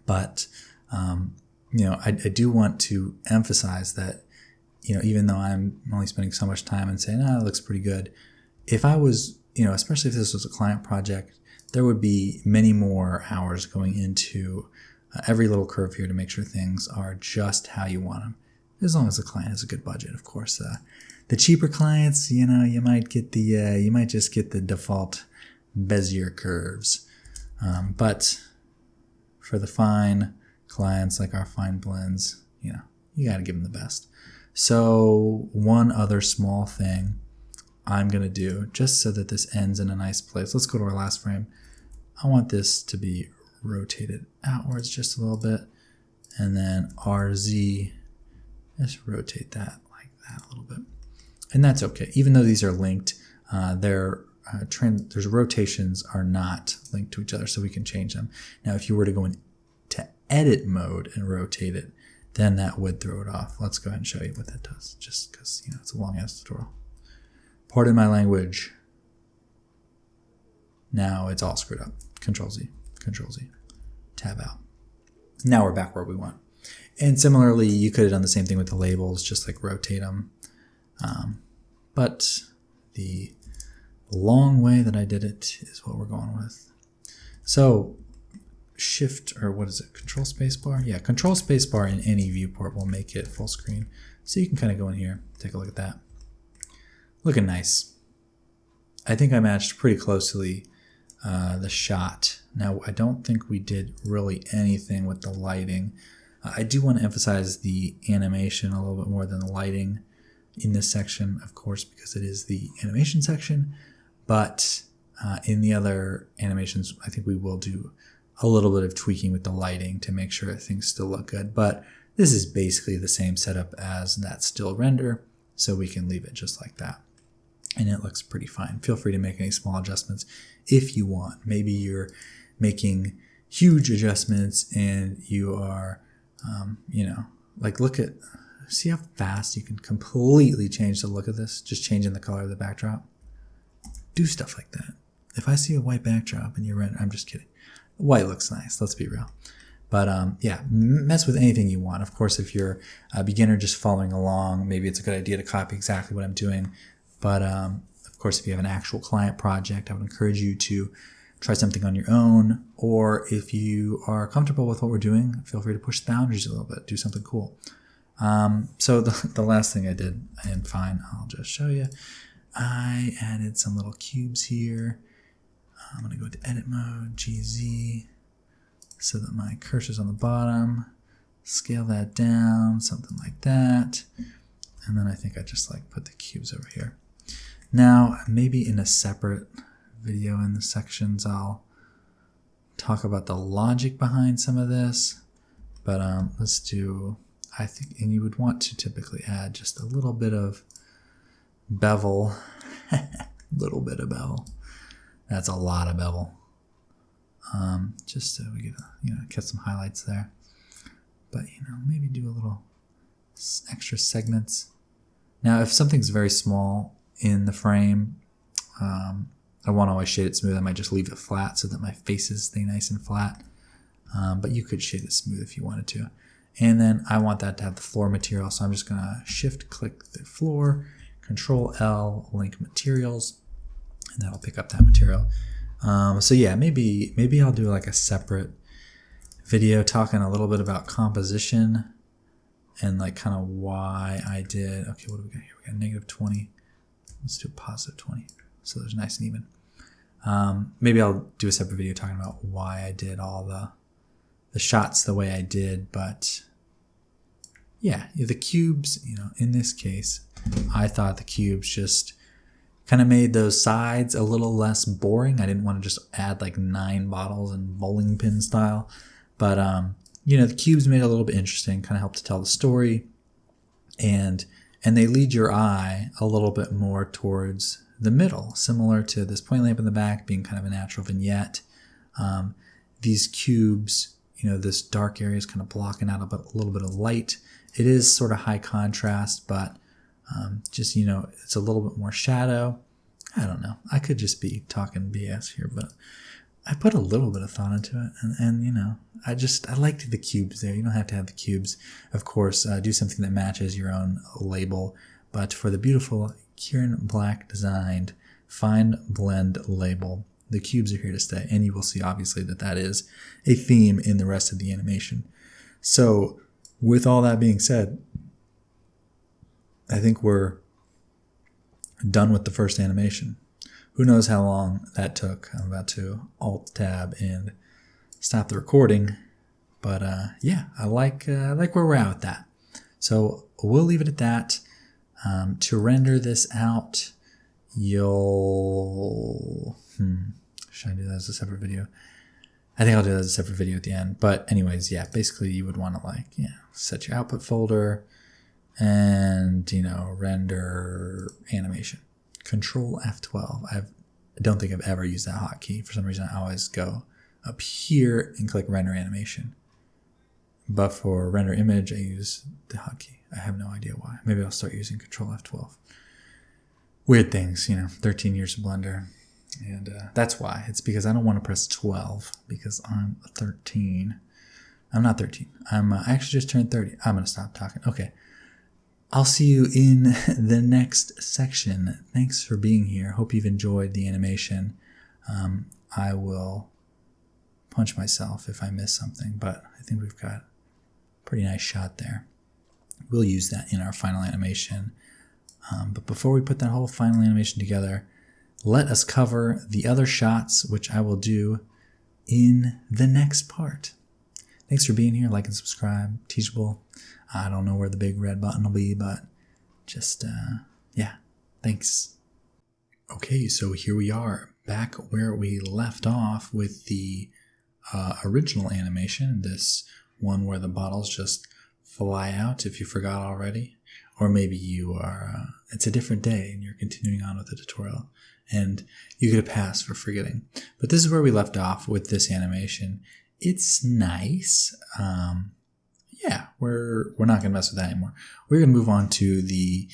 But, I do want to emphasize that, even though I'm only spending so much time and saying, it looks pretty good, if I was, especially if this was a client project, there would be many more hours going into every little curve here to make sure things are just how you want them, as long as the client has a good budget, of course. The cheaper clients, you might just get the default Bezier curves, but for the fine clients like our fine blends, you got to give them the best. So one other small thing I'm going to do, just so that this ends in a nice place. Let's go to our last frame. I want this to be rotated outwards just a little bit, and then RZ, just rotate that like that a little bit. And that's okay. Even though these are linked, their rotations are not linked to each other, so we can change them. Now, if you were to go into edit mode and rotate it, then that would throw it off. Let's go ahead and show you what that does, just because it's a long-ass tutorial. Pardon my language. Now it's all screwed up. Control Z, tab out. Now we're back where we want. And similarly, you could have done the same thing with the labels, just like rotate them. But the long way that I did it is what we're going with. So control space bar? Yeah, control space bar in any viewport will make it full screen. So you can kind of go in here, take a look at that. Looking nice. I think I matched pretty closely the shot. Now, I don't think we did really anything with the lighting. I do want to emphasize the animation a little bit more than the lighting in this section, of course, because it is the animation section. But in the other animations, I think we will do a little bit of tweaking with the lighting to make sure things still look good. But this is basically the same setup as that still render, so we can leave it just like that. And it looks pretty fine. Feel free to make any small adjustments if you want. Maybe you're making huge adjustments and you are, see how fast you can completely change the look of this, just changing the color of the backdrop. do stuff like that. If I see a white backdrop and you're rendering, I'm just kidding. White looks nice, let's be real. But yeah, mess with anything you want. Of course, if you're a beginner just following along, maybe it's a good idea to copy exactly what I'm doing. But of course, if you have an actual client project, I would encourage you to try something on your own. Or if you are comfortable with what we're doing, feel free to push the boundaries a little bit, do something cool. So the last thing I did, and fine, I'll just show you. I added some little cubes here. I'm going to go to edit mode, GZ, so that my cursor's on the bottom. Scale that down, something like that. And then I think I just like put the cubes over here. Now, maybe in a separate video in the sections, I'll talk about the logic behind some of this. But let's do, I think, and you would want to typically add just a little bit of bevel. Little bit of bevel. That's a lot of bevel. Just so we get get some highlights there. But maybe do a little extra segments. Now, if something's very small in the frame, I won't always shade it smooth. I might just leave it flat so that my faces stay nice and flat. But you could shade it smooth if you wanted to. And then I want that to have the floor material, so I'm just going to shift-click the floor, Control-L, link materials, and that'll pick up that material. So yeah, maybe I'll do like a separate video talking a little bit about composition and like kind of why I did. Okay, what do we got here? We got negative 20. Let's do positive 20. So there's nice and even. Maybe I'll do a separate video talking about why I did all the shots the way I did. But yeah, the cubes, in this case, I thought the cubes just kind of made those sides a little less boring. I didn't want to just add like 9 bottles in bowling pin style. But, the cubes made it a little bit interesting, kind of helped to tell the story. And they lead your eye a little bit more towards the middle, similar to this point lamp in the back being kind of a natural vignette. These cubes, this dark area is kind of blocking out a little bit of light. It is sort of high contrast, but just, it's a little bit more shadow. I don't know. I could just be talking BS here, but I put a little bit of thought into it. And I liked the cubes there. You don't have to have the cubes. Of course, do something that matches your own label. But for the beautiful Kieran Black designed Fine Blend label, the cubes are here to stay. And you will see, obviously, that is a theme in the rest of the animation. So with all that being said, I think we're done with the first animation. Who knows how long that took. I'm about to Alt-Tab and stop the recording. But yeah, I like where we're at with that. So we'll leave it at that. To render this out, you'll... Should I do that as a separate video? I think I'll do that as a separate video at the end. But anyways, yeah, basically you would want to set your output folder and, render animation. Control F12. I don't think I've ever used that hotkey. For some reason, I always go up here and click render animation. But for render image, I use the hotkey. I have no idea why. Maybe I'll start using Control F12. Weird things, 13 years of Blender. And that's why. It's because I don't want to press 12 because I'm 13. I'm not 13. I actually just turned 30. I'm going to stop talking. Okay. I'll see you in the next section. Thanks for being here. Hope you've enjoyed the animation. I will punch myself if I miss something, but I think we've got a pretty nice shot there. We'll use that in our final animation. But before we put that whole final animation together, let us cover the other shots, which I will do in the next part. Thanks for being here. Like and subscribe. Teachable. I don't know where the big red button will be, but just, yeah, thanks. Okay, so here we are, back where we left off with the original animation, this one where the bottles just fly out if you forgot already. Or maybe you are, it's a different day and you're continuing on with the tutorial and you get a pass for forgetting. But this is where we left off with this animation. It's nice. Yeah, we're not going to mess with that anymore. We're going to move on to the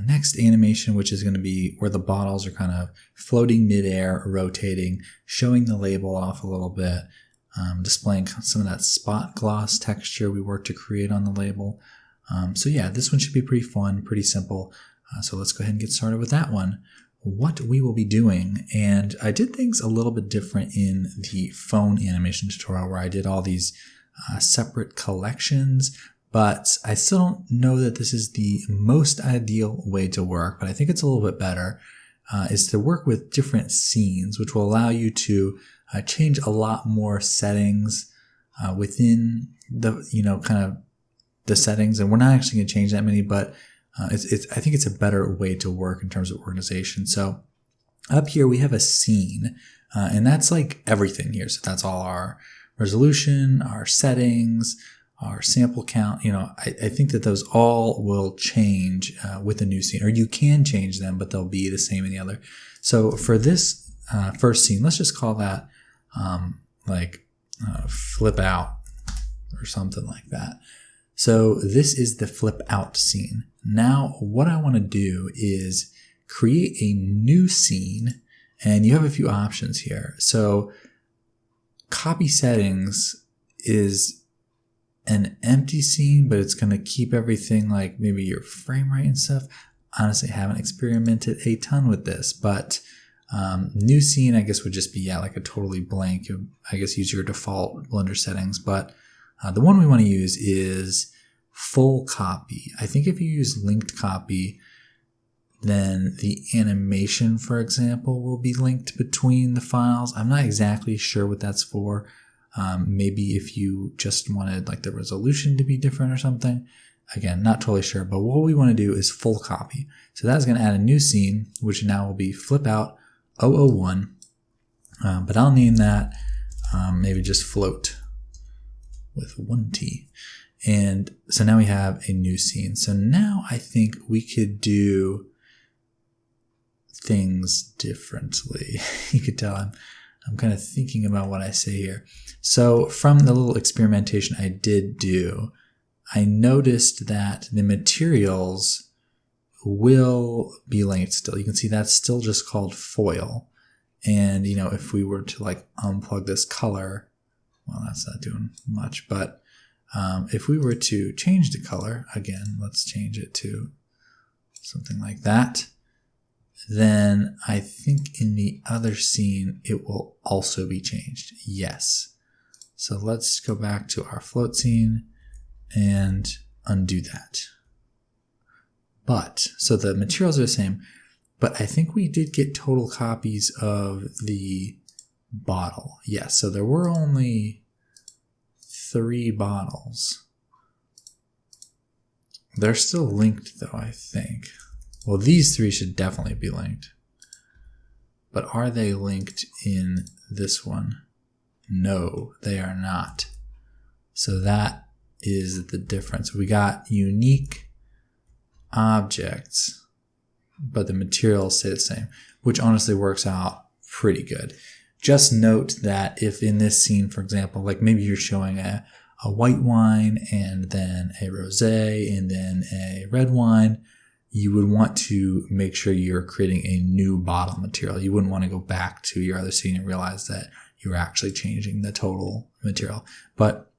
Next animation, which is going to be where the bottles are kind of floating midair, rotating, showing the label off a little bit, displaying some of that spot gloss texture we worked to create on the label. So yeah, this one should be pretty fun, pretty simple. So let's go ahead and get started with that one. What we will be doing, and I did things a little bit different in the phone animation tutorial where I did all these separate collections, but I still don't know that this is the most ideal way to work, but I think it's a little bit better, is to work with different scenes, which will allow you to change a lot more settings within the, kind of the settings. And we're not actually going to change that many, but I think it's a better way to work in terms of organization. So up here we have a scene, and that's like everything here. So that's all our resolution, our settings, our sample count. I think that those all will change with a new scene, or you can change them, but they'll be the same in the other. So for this first scene, let's just call that flip out or something like that. So this is the flip out scene. Now what I want to do is create a new scene, and you have a few options here. So copy settings is an empty scene, but it's going to keep everything like maybe your frame rate and stuff. Honestly, I haven't experimented a ton with this, but new scene, I guess, would just be, like a totally blank. I guess use your default Blender settings, but the one we want to use is full copy. I think if you use linked copy, then the animation, for example, will be linked between the files. I'm not exactly sure what that's for. Maybe if you just wanted like the resolution to be different or something. Again, not totally sure, but what we want to do is full copy. So that's going to add a new scene, which now will be flip out 001. But I'll name that maybe just float with 1T. And so now we have a new scene. So now I think we could do things differently. You could tell I'm kind of thinking about what I say here. So from the little experimentation I did do, I noticed that the materials will be linked still. You can see that's still just called foil. And, if we were to like unplug this color, well, that's not doing much, but if we were to change the color, again, let's change it to something like that, then I think in the other scene, it will also be changed. Yes. So let's go back to our float scene and undo that. So the materials are the same, but I think we did get total copies of the bottle. Yes, so there were only 3 bottles. They're still linked though, I think. Well, these 3 should definitely be linked. But are they linked in this one? No, they are not. So that is the difference. We got unique objects, but the materials stay the same, which honestly works out pretty good. Just note that if in this scene, for example, like maybe you're showing a white wine and then a rosé and then a red wine, you would want to make sure you're creating a new bottle material. You wouldn't want to go back to your other scene and realize that you're actually changing the total material. But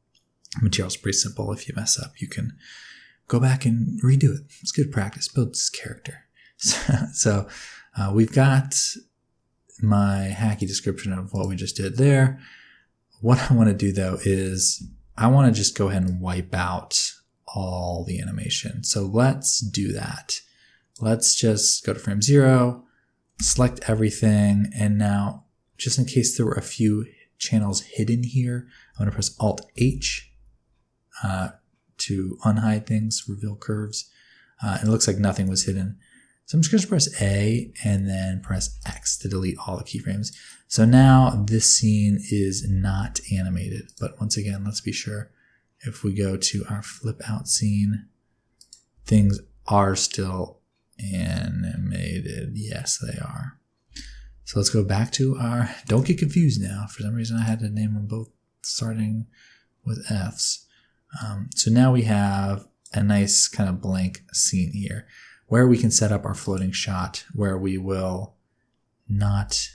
material is pretty simple. If you mess up, you can go back and redo it. It's good practice. Builds character. So we've got my hacky description of what we just did there. What I want to do though is I want to just go ahead and wipe out all the animation. So let's do that. Let's just go to frame 0, select everything, and now just in case there were a few channels hidden here, I'm going to press Alt-H to unhide things, reveal curves. It looks like nothing was hidden. So I'm just going to press A and then press X to delete all the keyframes. So now this scene is not animated. But once again, let's be sure. If we go to our flip out scene, things are still animated. Yes, they are. So let's go back to our, don't get confused now. For some reason I had to name them both starting with F's. So now we have a nice kind of blank scene here. where we can set up our floating shot where we will not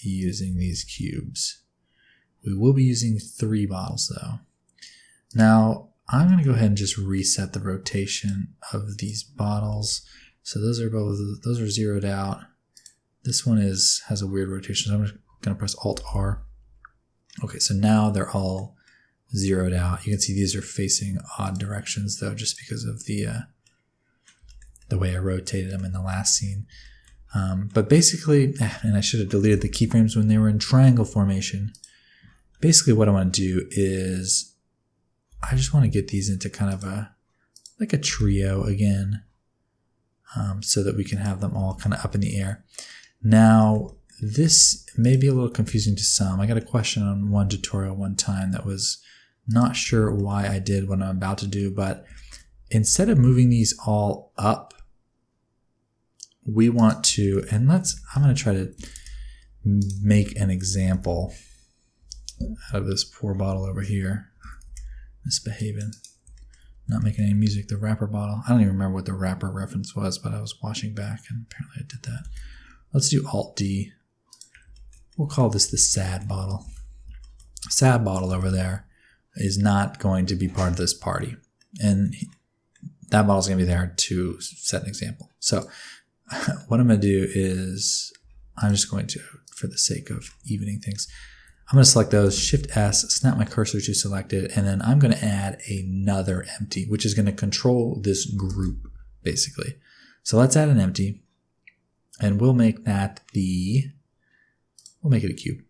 be using these cubes. We will be using 3 bottles though. Now I'm going to go ahead and just reset the rotation of these bottles. So those are zeroed out. This one has a weird rotation, so I'm just going to press Alt-R. Okay, so now they're all zeroed out. You can see these are facing odd directions though, just because of the way I rotated them in the last scene. But basically, and I should have deleted the keyframes when they were in triangle formation. Basically what I want to do is I just want to get these into kind of like a trio again, so that we can have them all kind of up in the air. Now, this may be a little confusing to some. I got a question on one tutorial one time that was not sure why I did what I'm about to do, but instead of moving these all up, we want to, and I'm going to try to make an example out of this poor bottle over here. Misbehaving. Not making any music. The wrapper bottle. I don't even remember what the wrapper reference was, but I was watching back and apparently I did that. Let's do Alt-D. We'll call this the sad bottle. Sad bottle over there is not going to be part of this party. And that bottle's going to be there to set an example. So what I'm going to do is I'm just going to, for the sake of evening things, I'm going to select those, Shift S, snap my cursor to selected, and then I'm going to add another empty, which is going to control this group, basically. So let's add an empty, and we'll make that we'll make it a cube,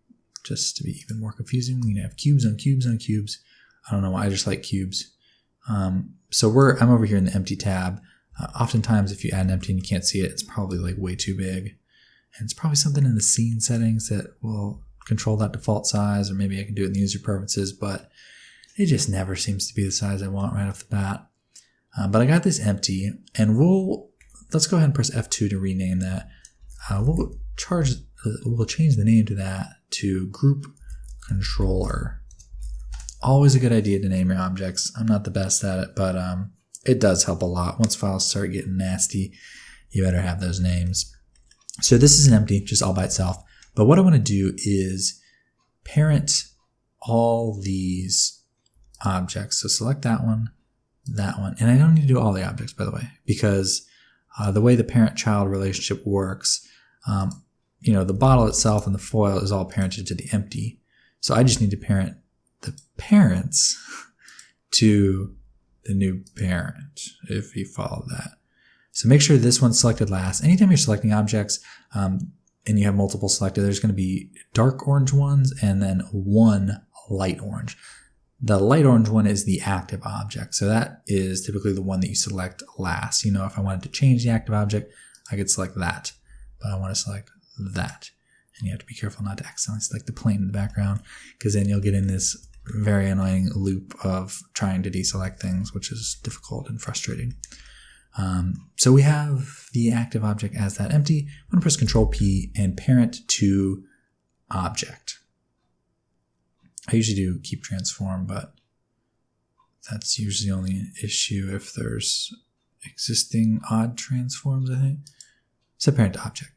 just to be even more confusing. We can have cubes on cubes on cubes. I don't know why, I just like cubes. So I'm over here in the empty tab. Oftentimes, if you add an empty and you can't see it, it's probably like way too big. And it's probably something in the scene settings that will control that default size, or maybe I can do it in the user preferences, but it just never seems to be the size I want right off the bat. But I got this empty, and let's go ahead and press F2 to rename that. We'll change the name to that to group controller. Always a good idea to name your objects. I'm not the best at it, but it does help a lot. Once files start getting nasty, you better have those names. So this is an empty, just all by itself. But what I want to do is parent all these objects. So select that one, and I don't need to do all the objects, by the way, because the way the parent-child relationship works, the bottle itself and the foil is all parented to the empty. So I just need to parent the parents to the new parent, if you follow that. So make sure this one's selected last. Anytime you're selecting objects, and you have multiple selected, there's going to be dark orange ones and then one light orange. The light orange one is the active object. So that is typically the one that you select last. If I wanted to change the active object, I could select that, but I want to select that. And you have to be careful not to accidentally select the plane in the background, because then you'll get in this very annoying loop of trying to deselect things, which is difficult and frustrating. So we have the active object as that empty. I'm going to press Control P and parent to object. I usually do keep transform, but that's usually only an issue if there's existing odd transforms, I think. Set parent to object.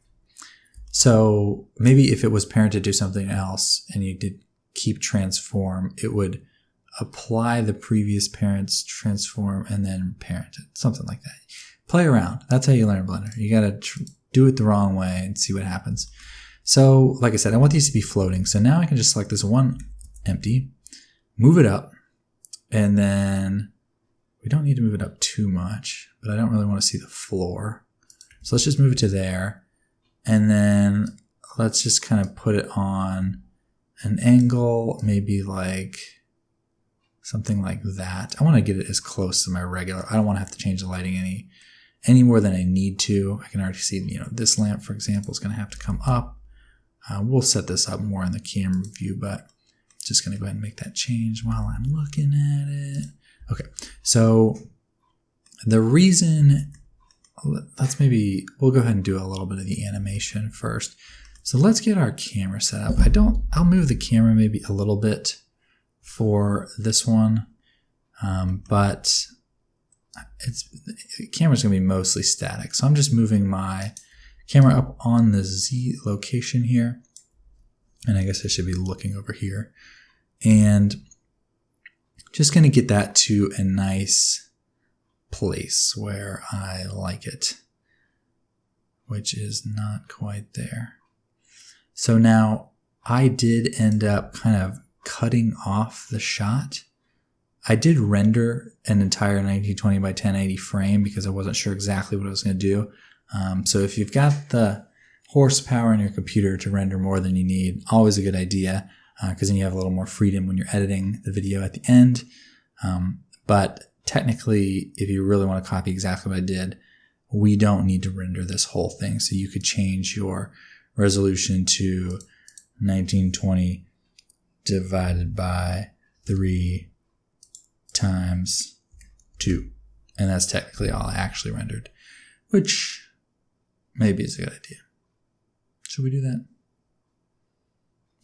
So maybe if it was parented to something else and you did keep transform, it would apply the previous parent's transform and then parent it, something like that. Play around. That's how you learn Blender. You got to do it the wrong way and see what happens. So like I said, I want these to be floating. So now I can just select this one empty, move it up, and then we don't need to move it up too much, but I don't really want to see the floor. So let's just move it to there. And then let's just kind of put it on an angle, maybe like something like that. I want to get it as close to my regular. I don't want to have to change the lighting any more than I need to. I can already see, this lamp, for example, is going to have to come up. We'll set this up more in the camera view, but just going to go ahead and make that change while I'm looking at it. Okay, so the reason, we'll go ahead and do a little bit of the animation first. So let's get our camera set up. I'll move the camera maybe a little bit for this one, but the camera's going to be mostly static. So I'm just moving my camera up on the Z location here. And I guess I should be looking over here. And just going to get that to a nice place where I like it, which is not quite there. So now I did end up kind of cutting off the shot. I did render an entire 1920 by 1080 frame because I wasn't sure exactly what I was going to do. So if you've got the horsepower in your computer to render more than you need, always a good idea, because then you have a little more freedom when you're editing the video at the end. But technically, if you really want to copy exactly what I did, we don't need to render this whole thing. So you could change your resolution to 1920 divided by 3 times 2. And that's technically all I actually rendered, which maybe is a good idea. Should we do that?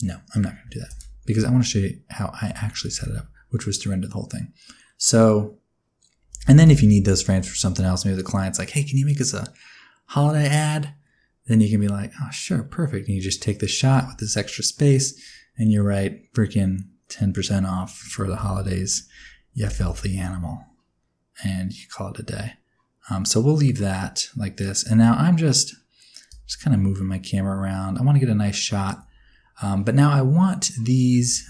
No, I'm not going to do that because I want to show you how I actually set it up, which was to render the whole thing. So, and then if you need those frames for something else, maybe the client's like, hey, can you make us a holiday ad? Then you can be like, oh, sure, perfect. And you just take the shot with this extra space and you write freaking 10% off for the holidays, you filthy animal. And you call it a day. So we'll leave that like this. And now I'm just kind of moving my camera around. I want to get a nice shot. But now I want these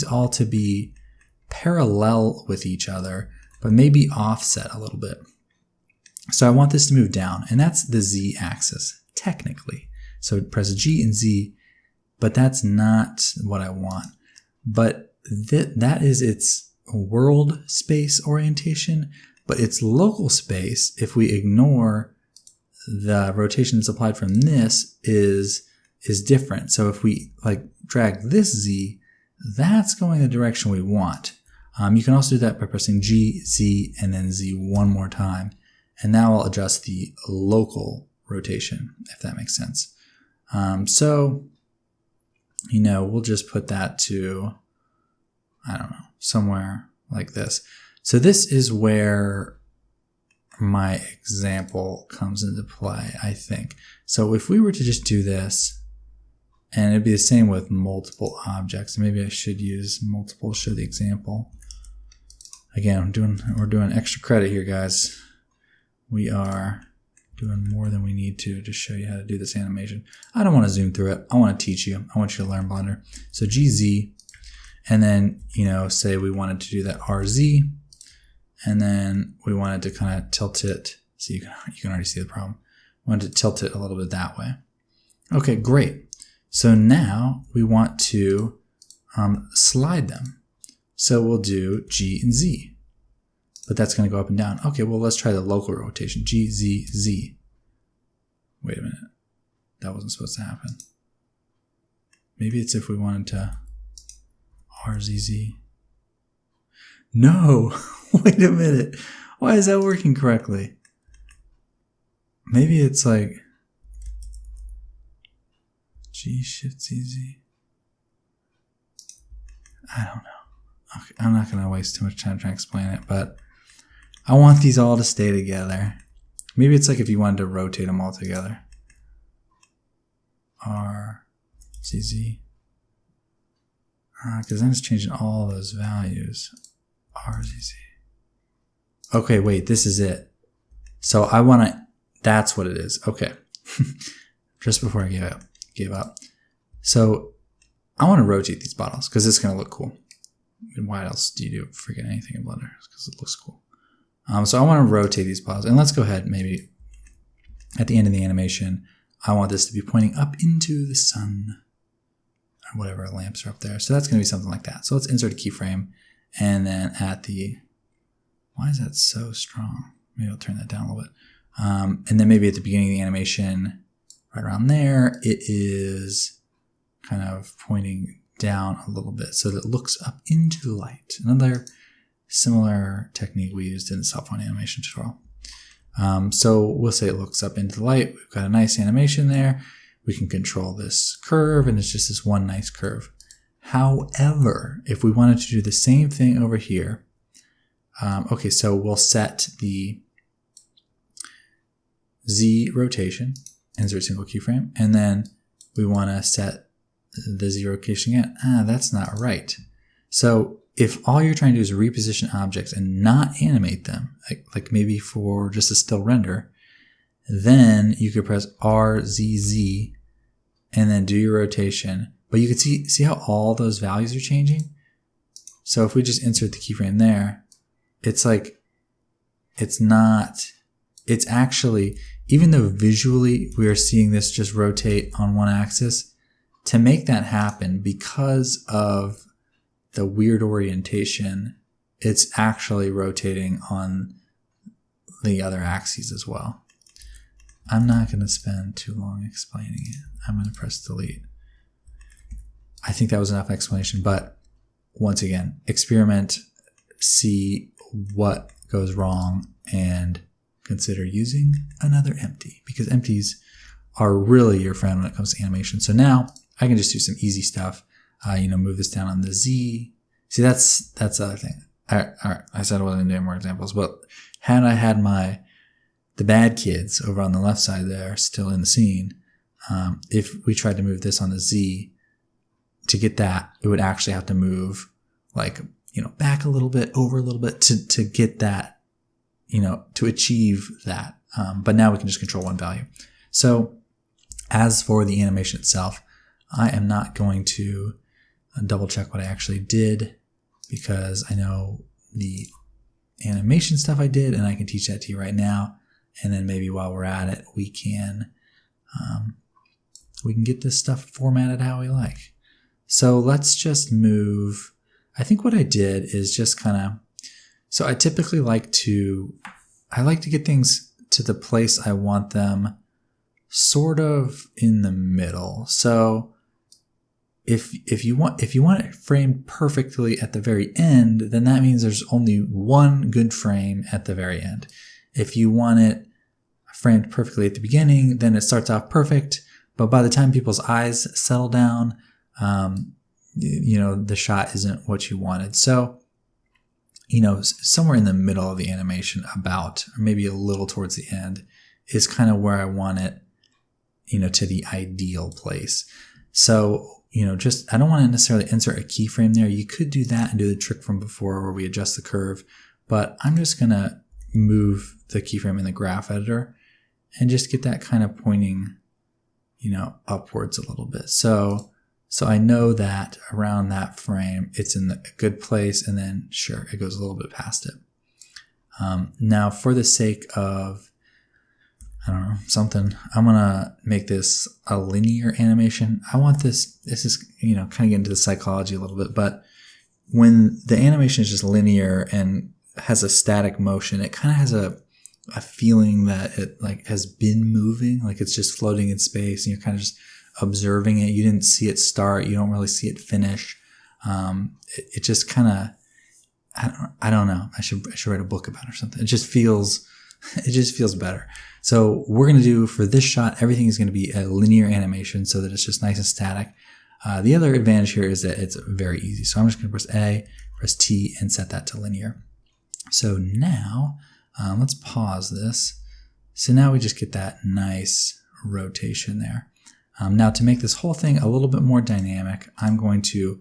all to be parallel with each other, but maybe offset a little bit. So I want this to move down, and that's the Z axis, technically. So press G and Z, but that's not what I want. But that is its world space orientation, but its local space, if we ignore the rotation that's applied from this, is different. So if we like drag this Z, that's going the direction we want. You can also do that by pressing G, Z, and then Z one more time. And that will adjust the local rotation, if that makes sense. So, we'll just put that to, I don't know, somewhere like this. So this is where my example comes into play, I think. So if we were to just do this, and it'd be the same with multiple objects. Maybe I should use multiple to show the example. Again, we're doing extra credit here, guys. We are doing more than we need to show you how to do this animation. I don't want to zoom through it. I want to teach you. I want you to learn Blender. So GZ, and then, say we wanted to do that RZ, and then we wanted to kind of tilt it. So you can already see the problem. Wanted to tilt it a little bit that way. Okay, great. So now we want to slide them. So we'll do G and Z, but that's going to go up and down. Okay, well, let's try the local rotation. G, Z, Z. Wait a minute. That wasn't supposed to happen. Maybe it's if we wanted to R, Z, Z. No, wait a minute. Why is that working correctly? Maybe it's like G, Shift, Z, Z. I don't know. Okay, I'm not going to waste too much time trying to explain it, but I want these all to stay together. Maybe it's like if you wanted to rotate them all together. R, Z, Z. Because then it's changing all those values. R, Z, Z. Okay, wait, this is it. So I want to, that's what it is. Okay. Just before I gave up. So I want to rotate these bottles because it's going to look cool. And why else do you do freaking anything in Blender? Because it looks cool. So I want to rotate these bottles. And let's go ahead, maybe at the end of the animation, I want this to be pointing up into the sun. Or whatever lamps are up there. So that's going to be something like that. So let's insert a keyframe. And then at the, why is that so strong? Maybe I'll turn that down a little bit. And then maybe at the beginning of the animation, right around there, it is kind of pointing down a little bit so that it looks up into the light. Another similar technique we used in the cell phone animation tutorial. So we'll say it looks up into the light. We've got a nice animation there. We can control this curve, and it's just this one nice curve. However, if we wanted to do the same thing over here, Okay, so we'll set the Z rotation, insert single keyframe, and then we want to set the Z rotation again. That's not right. So if all you're trying to do is reposition objects and not animate them, like maybe for just a still render, then you could press RZZ and then do your rotation. But you can see how all those values are changing? So if we just insert the keyframe there, it's like, it's actually, even though visually we are seeing this just rotate on one axis, to make that happen because of the weird orientation, it's actually rotating on the other axes as well. I'm not going to spend too long explaining it. I'm going to press delete. I think that was enough explanation, but once again, experiment, see what goes wrong, and consider using another empty, because empties are really your friend when it comes to animation. So now I can just do some easy stuff. Move this down on the Z. See, that's the other thing. All right, I said I wasn't doing more examples, but had I had the bad kids over on the left side there still in the scene, if we tried to move this on the Z, to get that, it would actually have to move back a little bit, over a little bit to get that, to achieve that. But now we can just control one value. So as for the animation itself, I am not going to double check what I actually did, because I know the animation stuff I did and I can teach that to you right now. And then maybe while we're at it, we can get this stuff formatted how we like. So let's just move. I think what I did is just so I typically like to get things to the place I want them sort of in the middle. So if you want it framed perfectly at the very end, then that means there's only one good frame at the very end. If you want it framed perfectly at the beginning, then it starts off perfect, but by the time people's eyes settle down, the shot isn't what you wanted. So, somewhere in the middle of the animation, or maybe a little towards the end, is kind of where I want it, to the ideal place. So, I don't want to necessarily insert a keyframe there. You could do that and do the trick from before where we adjust the curve, but I'm just going to move the keyframe in the graph editor and just get that kind of pointing, upwards a little bit. So I know that around that frame, it's in a good place, and then sure, it goes a little bit past it. Now for the sake of, something, I'm going to make this a linear animation. I want this is, kind of getting into the psychology a little bit, but when the animation is just linear and has a static motion, it kind of has a feeling that it has been moving, like it's just floating in space, and you're kind of just observing it. You didn't see it start. You don't really see it finish. It just kind of, I don't know. I should write a book about it or something. It just feels better. So we're going to do, for this shot, everything is going to be a linear animation so that it's just nice and static. The other advantage here is that it's very easy. So I'm just going to press A, press T, and set that to linear. So now, let's pause this. So now we just get that nice rotation there. Now to make this whole thing a little bit more dynamic, I'm going to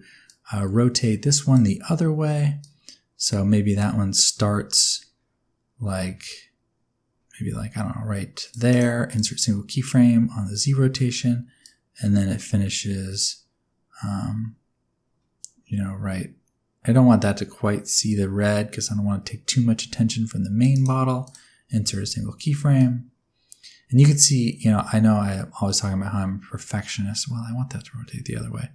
rotate this one the other way. So maybe that one starts I don't know, right there, insert single keyframe on the Z rotation, and then it finishes, right. I don't want that to quite see the red because I don't want to take too much attention from the main bottle. Insert a single keyframe. And you can see, I know I'm always talking about how I'm a perfectionist. Well, I want that to rotate the other way.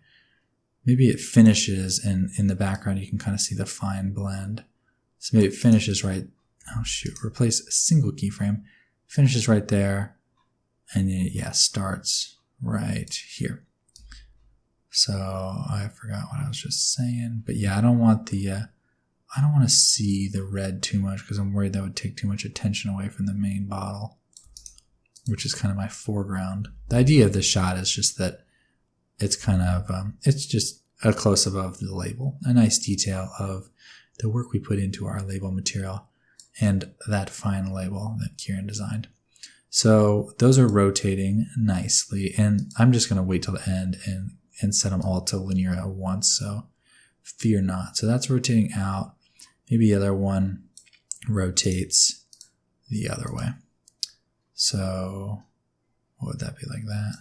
Maybe it finishes, and in the background you can kind of see the fine blend. So maybe it finishes right, replace a single keyframe, finishes right there, and then, starts right here. So I forgot what I was just saying, but yeah, I don't want to see the red too much because I'm worried that would take too much attention away from the main bottle, which is kind of my foreground. The idea of this shot is just that it's kind of, it's just a close-up of the label, a nice detail of the work we put into our label material and that final label that Kieran designed. So those are rotating nicely, and I'm just going to wait till the end and set them all to linear at once, so fear not. So that's rotating out. Maybe the other one rotates the other way. So what would that be, like that?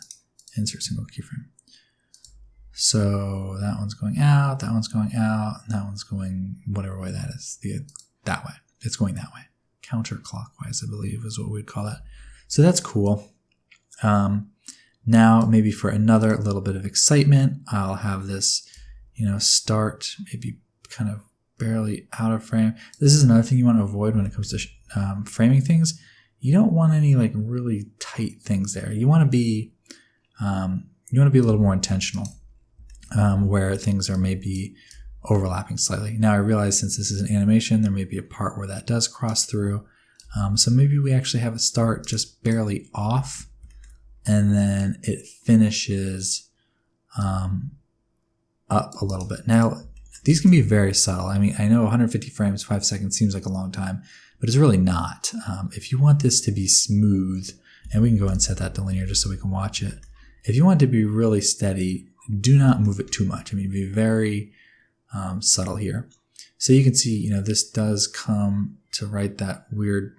Insert single keyframe. So that one's going out, that one's going out, and that one's going whatever way that is. That way. It's going that way. Counterclockwise, I believe, is what we'd call that. So that's cool. Now, maybe for another little bit of excitement, I'll have this, start maybe kind of barely out of frame. This is another thing you want to avoid when it comes to framing things. You don't want any like really tight things there. You want to be a little more intentional, where things are maybe overlapping slightly. Now I realize since this is an animation, there may be a part where that does cross through. So maybe we actually have it start just barely off, and then it finishes up a little bit. Now, these can be very subtle. I mean, I know 150 frames, 5 seconds seems like a long time, but it's really not. If you want this to be smooth, and we can go and set that to linear just so we can watch it. If you want it to be really steady, do not move it too much. I mean, be very subtle here. So you can see, this does come to right that weird,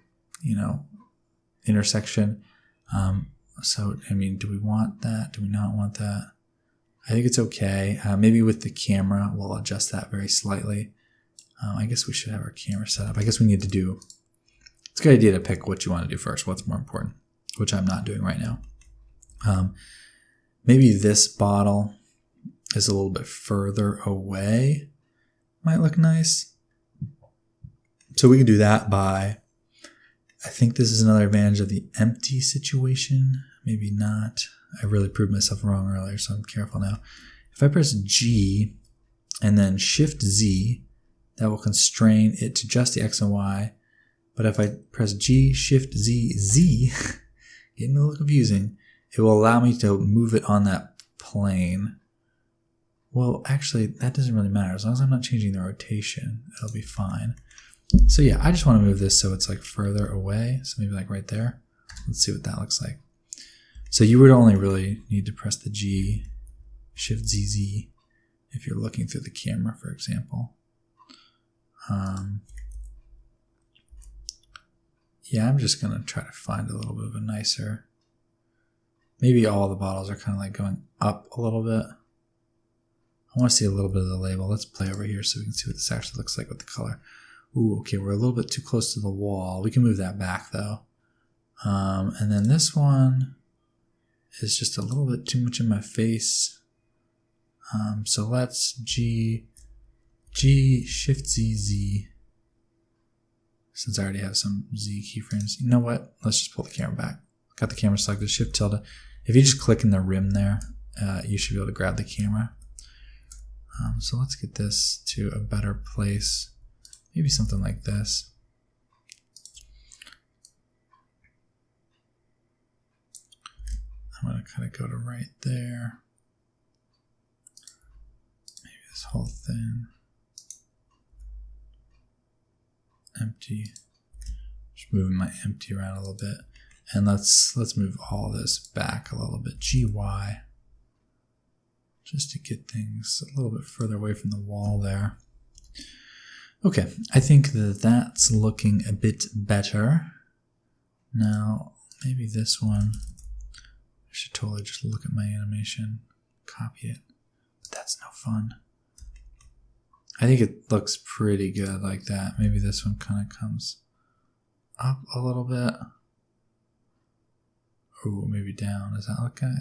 intersection. So, I mean, do we want that? Do we not want that? I think it's okay. Maybe with the camera, we'll adjust that very slightly. I guess we should have our camera set up. I guess we need to do, it's a good idea to pick what you want to do first, what's more important, which I'm not doing right now. Maybe this bottle is a little bit further away. Might look nice. So we can do that by, I think this is another advantage of the empty situation. Maybe not. I really proved myself wrong earlier, so I'm careful now. If I press G and then Shift Z, that will constrain it to just the X and Y. But if I press G, Shift Z, Z, getting a little confusing, it will allow me to move it on that plane. Well, actually, that doesn't really matter. As long as I'm not changing the rotation, it'll be fine. So yeah, I just want to move this so it's like further away. So maybe like right there. Let's see what that looks like. So you would only really need to press the G, Shift ZZ, if you're looking through the camera, for example. Yeah, I'm just going to try to find a little bit of a nicer, maybe all the bottles are kind of like going up a little bit. I want to see a little bit of the label. Let's play over here so we can see what this actually looks like with the color. Ooh, okay, we're a little bit too close to the wall. We can move that back though. And then this one is just a little bit too much in my face. So let's G, Shift Z, Z. Since I already have some Z keyframes. You know what? Let's just pull the camera back. Got the camera selected, Shift tilde. If you just click in the rim there, you should be able to grab the camera. So let's get this to a better place. Maybe something like this. I'm going to kind of go to right there. Maybe this whole thing. Empty. Just moving my empty around a little bit. And let's move all this back a little bit. GY. Just to get things a little bit further away from the wall there. Okay, I think that that's looking a bit better. Now, maybe this one. I should totally just look at my animation, copy it. But that's no fun. I think it looks pretty good like that. Maybe this one kind of comes up a little bit. Ooh, maybe down. Does that look good?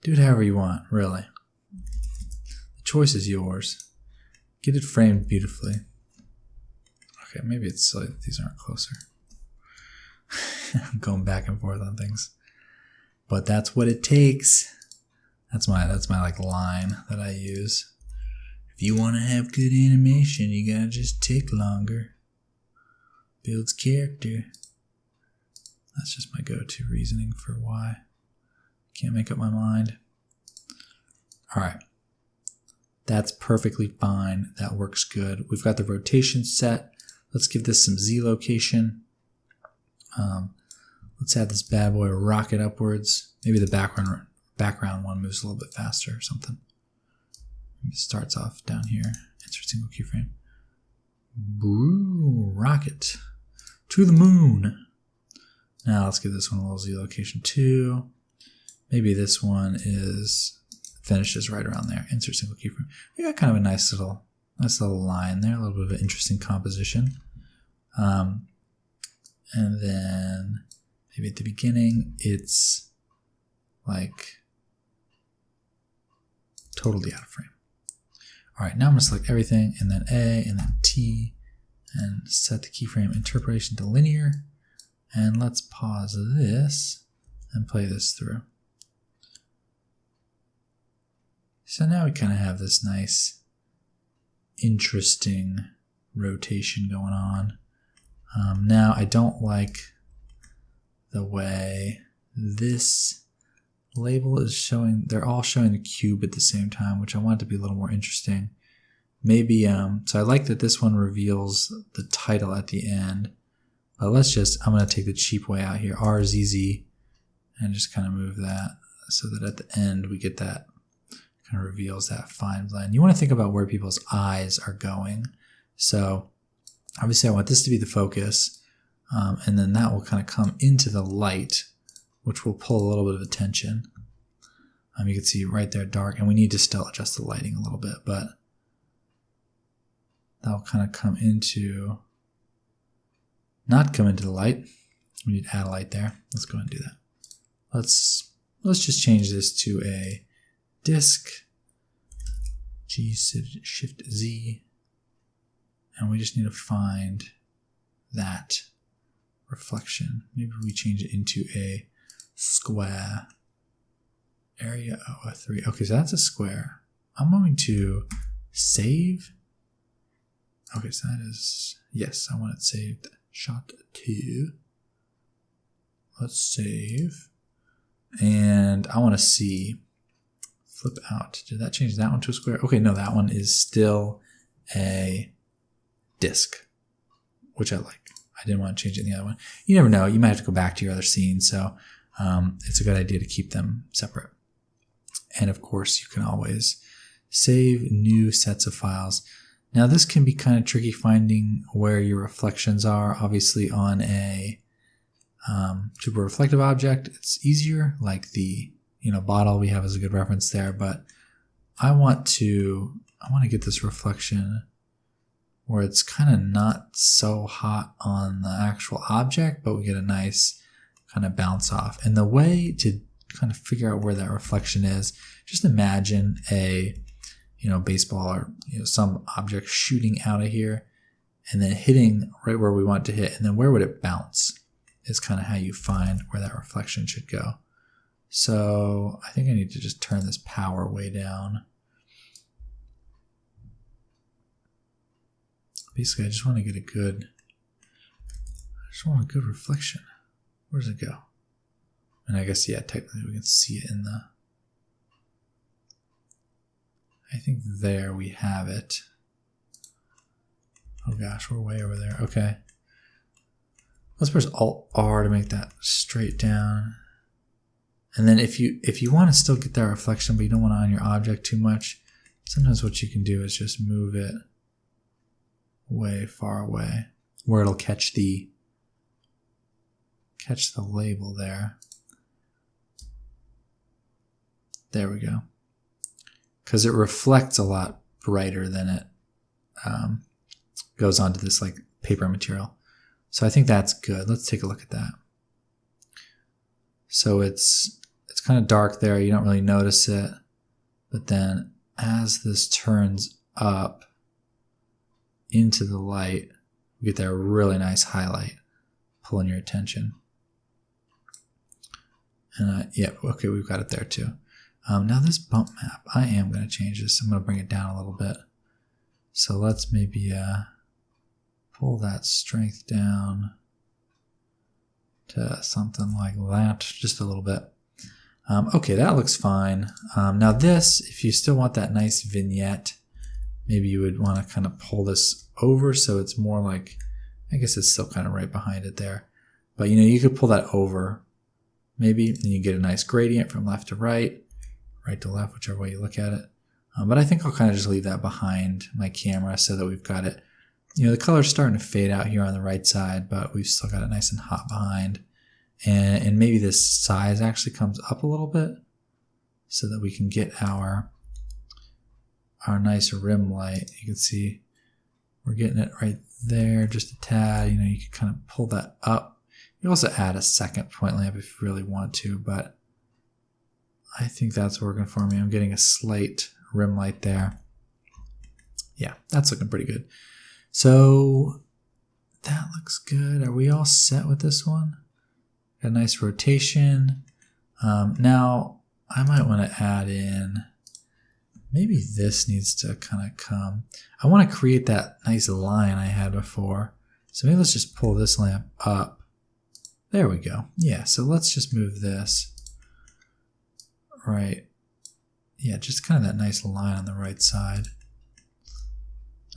Do it however you want, really. The choice is yours. Get it framed beautifully. Okay, maybe it's silly that these aren't closer. I'm going back and forth on things. But that's what it takes. That's my like line that I use. If you want to have good animation, you gotta just take longer. Builds character. That's just my go-to reasoning for why. Can't make up my mind. Alright. That's perfectly fine. That works good. We've got the rotation set. Let's give this some Z location. Let's have this bad boy rocket upwards. Maybe the background one moves a little bit faster or something. It starts off down here. Insert single keyframe. Boo, rocket to the moon. Now let's give this one a little Z location too. Maybe this one finishes right around there. Insert single keyframe. We got kind of a nice little line there. A little bit of an interesting composition. And then maybe at the beginning, it's like totally out of frame. All right, now I'm going to select everything, and then A, and then T, and set the keyframe interpolation to linear. And let's pause this and play this through. So now we kind of have this nice, interesting rotation going on. Now I don't like the way this label is showing. They're all showing the cube at the same time, which I want it to be a little more interesting. Maybe, so I like that this one reveals the title at the end. But I'm going to take the cheap way out here, RZZ, and just kind of move that so that at the end we get that, kind of reveals that fine blend. You want to think about where people's eyes are going. So obviously I want this to be the focus, and then that will kind of come into the light, which will pull a little bit of attention. You can see right there dark, and we need to still adjust the lighting a little bit, but that'll kind of come into, not come into the light. We need to add a light there. Let's go ahead and do that. Let's just change this to a disk, Shift Z, and we just need to find that reflection. Maybe we change it into a square. Area 003. Okay, so that's a square. I'm going to save. Okay, so that is, yes, I want it saved. Shot 2. Let's save. And I want to see, flip out. Did that change that one to a square? Okay, no, that one is still a disk, which I like. I didn't want to change it in the other one. You never know. You might have to go back to your other scene, so it's a good idea to keep them separate. And of course, you can always save new sets of files. Now, this can be kind of tricky finding where your reflections are. Obviously, on a super reflective object, it's easier. Like the bottle we have is a good reference there. But I want to get this reflection where it's kind of not so hot on the actual object, but we get a nice kind of bounce off. And the way to kind of figure out where that reflection is, just imagine a baseball or some object shooting out of here and then hitting right where we want it to hit, and then where would it bounce is kind of how you find where that reflection should go. So I think I need to just turn this power way down. Basically, I just want to get a good reflection. Where does it go? And I guess, yeah, technically we can see it in the, I think there we have it. Oh gosh, we're way over there. Okay. Let's press Alt-R to make that straight down. And then if you want to still get that reflection, but you don't want it on your object too much, sometimes what you can do is just move it way far away where it'll catch the label there. There we go. Because it reflects a lot brighter than it goes onto this like paper material. So I think that's good. Let's take a look at that. So it's kind of dark there. You don't really notice it. But then as this turns up into the light, we get that really nice highlight pulling your attention. And yeah, okay, we've got it there too. Now this bump map, I am going to change this. I'm going to bring it down a little bit. So let's maybe pull that strength down to something like that, just a little bit. Okay, that looks fine. Now this, if you still want that nice vignette, maybe you would want to kind of pull this over so it's more like, I guess it's still kind of right behind it there. But you know, you could pull that over maybe, and you get a nice gradient from left to right to left, whichever way you look at it. But I think I'll kind of just leave that behind my camera so that we've got it. You know, the color's starting to fade out here on the right side, but we've still got it nice and hot behind. And maybe this size actually comes up a little bit so that we can get our nice rim light. You can see we're getting it right there, just a tad. You know, you can kind of pull that up. You also add a second point lamp if you really want to, but I think that's working for me. I'm getting a slight rim light there. Yeah, that's looking pretty good. So that looks good. Are we all set with this one? Got a nice rotation. Now I might want to add in, maybe this needs to kind of come. I want to create that nice line I had before. So maybe let's just pull this lamp up. There we go. Yeah, so let's just move this. Right. Yeah, just kind of that nice line on the right side.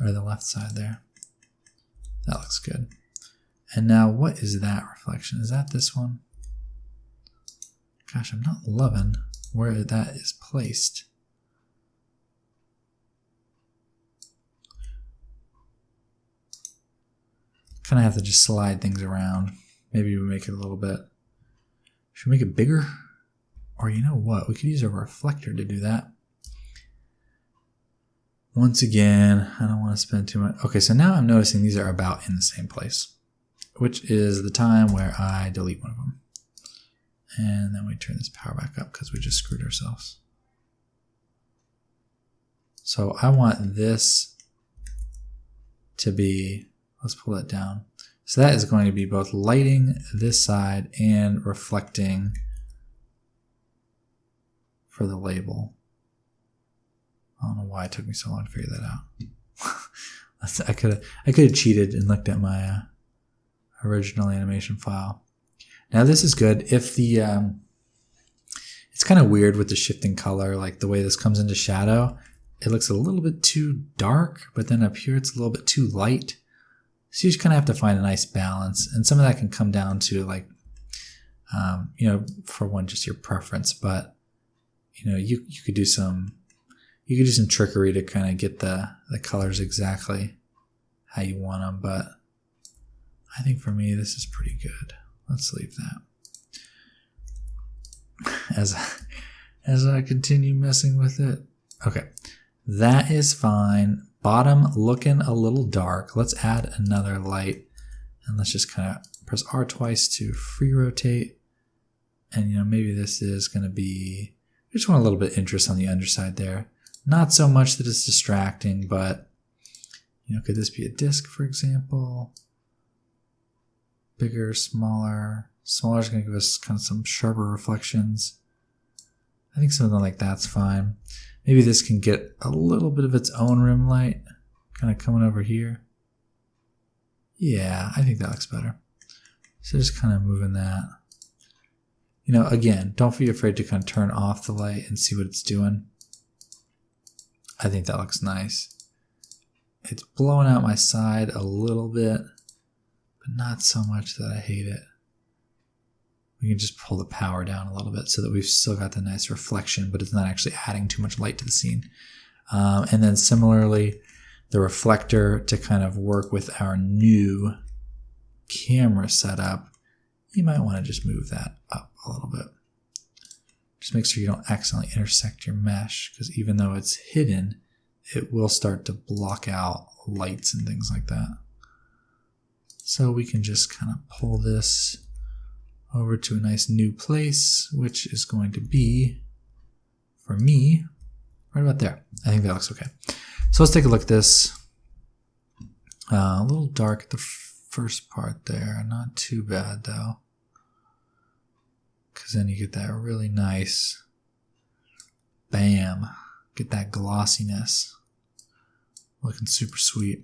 Or the left side there. That looks good. And now what is that reflection? Is that this one? Gosh, I'm not loving where that is placed. Kind of have to just slide things around. Maybe we make it a little bit. Should we make it bigger? Or you know what? We could use a reflector to do that. Once again, I don't want to spend too much. Okay, so now I'm noticing these are about in the same place, which is the time where I delete one of them. And then we turn this power back up because we just screwed ourselves. So I want this to be, let's pull that down. So that is going to be both lighting this side and reflecting for the label. I don't know why it took me so long to figure that out. I could have cheated and looked at my original animation file. Now this is good. If the it's kind of weird with the shifting color, like the way this comes into shadow, it looks a little bit too dark, but then up here it's a little bit too light. So you just kind of have to find a nice balance, and some of that can come down to like, you know, for one, just your preference, but you know, you could do some trickery to kind of get the colors exactly how you want them, but I think for me this is pretty good. Let's leave that as I continue messing with it. Okay, that is fine. Bottom looking a little dark. Let's add another light, and let's just kind of press R twice to free rotate. And you know, maybe this is going to be, I just want a little bit of interest on the underside there. Not so much that it's distracting, but you know, could this be a disc, for example? Bigger, smaller. Smaller is going to give us kind of some sharper reflections. I think something like that's fine. Maybe this can get a little bit of its own rim light kind of coming over here. Yeah, I think that looks better. So just kind of moving that. You know, again, don't be afraid to kind of turn off the light and see what it's doing. I think that looks nice. It's blowing out my side a little bit, but not so much that I hate it. We can just pull the power down a little bit so that we've still got the nice reflection, but it's not actually adding too much light to the scene. And then similarly, the reflector to kind of work with our new camera setup, you might want to just move that up a little bit. Just make sure you don't accidentally intersect your mesh, because even though it's hidden, it will start to block out lights and things like that. So we can just kind of pull this over to a nice new place, which is going to be, for me, right about there. I think that looks okay. So let's take a look at this. A little dark at the first part there. Not too bad, though, because then you get that really nice, bam, get that glossiness. Looking super sweet.